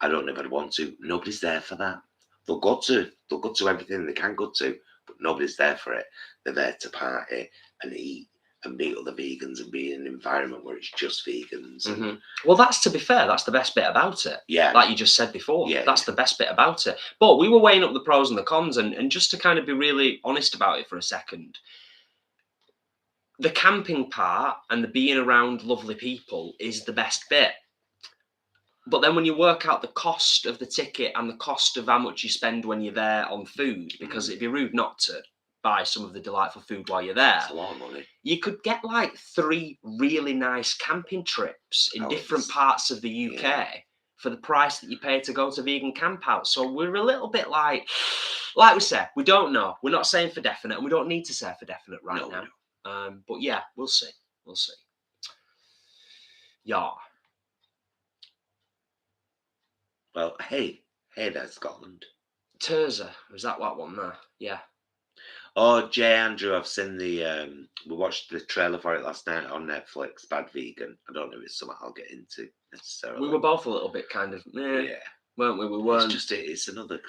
I don't ever want to. Nobody's there for that. They'll go to everything they can go to, but nobody's there for it. They're there to party and eat and meet other vegans and be in an environment where it's just vegans. Mm-hmm. Well, that's, to be fair, that's the best bit about it. Yeah. Like you just said before. Yeah. That's the best bit about it. But we were weighing up the pros and the cons, and just to kind of be really honest about it for a second, the camping part and the being around lovely people is the best bit. But then when you work out the cost of the ticket and the cost of how much you spend when you're there on food, because it'd be rude not to buy some of the delightful food while you're there. That's a lot of money. You could get like 3 really nice camping trips in different parts of the UK for the price that you pay to go to vegan campouts. So we're a little bit like we said, we don't know. We're not saying for definite, and we don't need to say for definite now. No. But yeah, we'll see. Yeah. Well, hey, there's Scotland. Terza, was that one there? Yeah. Oh, J. Andrew, I've seen we watched the trailer for it last night on Netflix, Bad Vegan. I don't know if it's something I'll get into necessarily. We were both a little bit kind of, weren't we? We weren't. It's another,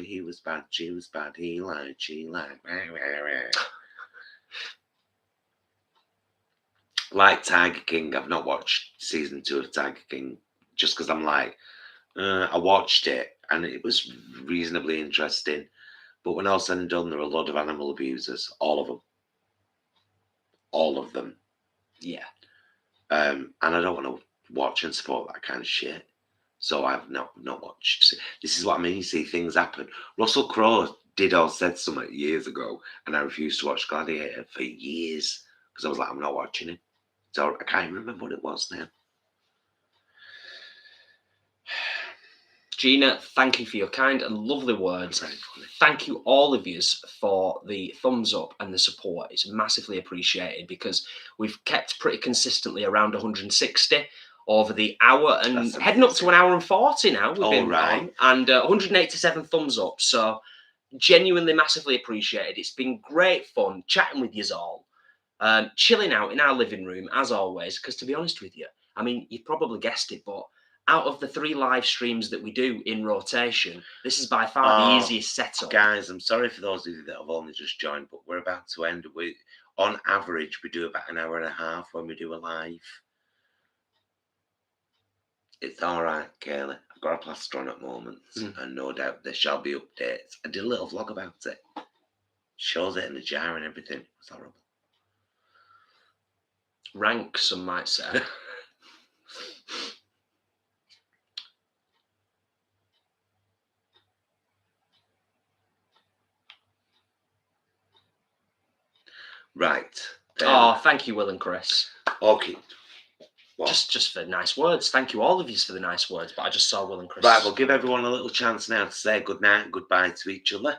he was bad, she was bad, he lied, she lied. Like Tiger King, I've not watched season 2 of Tiger King just because I'm like, I watched it and it was reasonably interesting. But when all said and done, there are a lot of animal abusers. All of them. Yeah. And I don't want to watch and support that kind of shit. So I've not watched. This is what I mean. You see things happen. Russell Crowe said something years ago, and I refused to watch Gladiator for years because I was like, I'm not watching it. So I can't remember what it was now. Gina, thank you for your kind and lovely words. Thank you, all of you, for the thumbs up and the support. It's massively appreciated because we've kept pretty consistently around 160 over the hour and heading up to an hour and 40 now. We've been on, and 187 thumbs up. So genuinely massively appreciated. It's been great fun chatting with you all, chilling out in our living room as always. Because to be honest with you, I mean, you've probably guessed it, but out of the 3 live streams that we do in rotation, this is by far the easiest setup. Guys, I'm sorry for those of you that have only just joined, but we're about to end. On average, we do about an hour and a half when we do a live. It's all right, Kaylee. I've got a plaster on at moments, and no doubt there shall be updates. I did a little vlog about it. Shows it in the jar and everything. It's horrible. Rank, some might say. Right. Thank you, Will and Chris. Okay. What? Just for nice words. Thank you, all of you, for the nice words. But I just saw Will and Chris. Right, we'll give everyone a little chance now to say good night and goodbye to each other.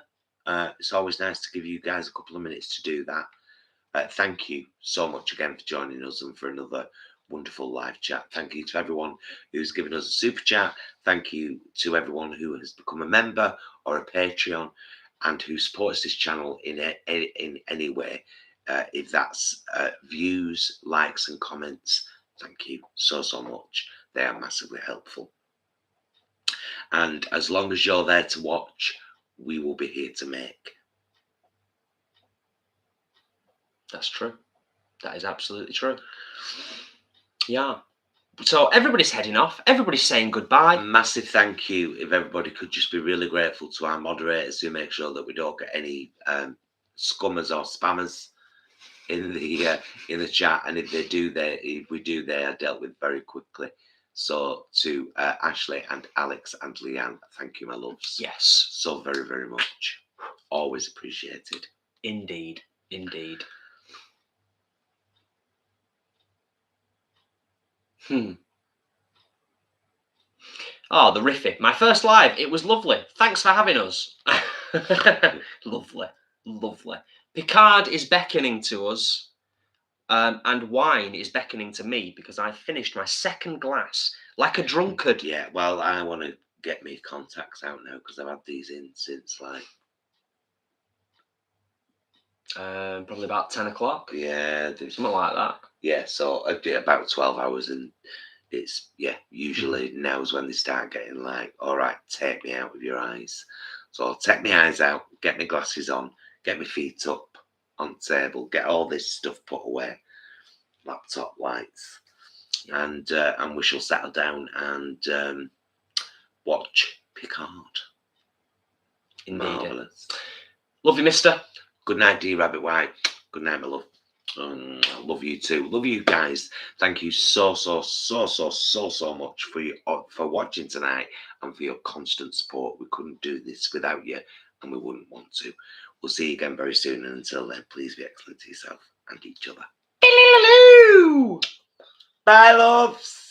It's always nice to give you guys a couple of minutes to do that. Thank you so much again for joining us and for another wonderful live chat. Thank you to everyone who's given us a super chat. Thank you to everyone who has become a member or a Patreon and who supports this channel in any way. If that's views, likes and comments, thank you so much. They are massively helpful. And as long as you're there to watch, we will be here to make. That's true. That is absolutely true. Yeah. So everybody's heading off. Everybody's saying goodbye. Massive thank you. If everybody could just be really grateful to our moderators who make sure that we don't get any scummers or spammers in the chat, and if we do, they are dealt with very quickly. So to Ashley and Alex and Leanne, thank you, my loves. Yes. So very, very much. Always appreciated. Indeed. Indeed. Oh, the Riffy. My first live. It was lovely. Thanks for having us. Lovely. Lovely. Picard is beckoning to us. And wine is beckoning to me because I finished my second glass like a drunkard. Yeah, well, I want to get me contacts out now because I've had these in since like probably about 10 o'clock. Yeah, Something like that. Yeah, so I did about 12 hours, and it's usually now's when they start getting like, all right, take me out with your eyes. So I'll take my eyes out, get my glasses on, get my feet up on the table, get all this stuff put away, laptop lights, and we shall settle down and watch Picard. Indeed. Marvellous. Love you, mister. Good night, D Rabbit White. Good night, my love. Love you too. Love you guys. Thank you so much for watching tonight and for your constant support. We couldn't do this without you, and we wouldn't want to. We'll see you again very soon, and until then, please be excellent to yourself and each other. Hello. Bye, loves.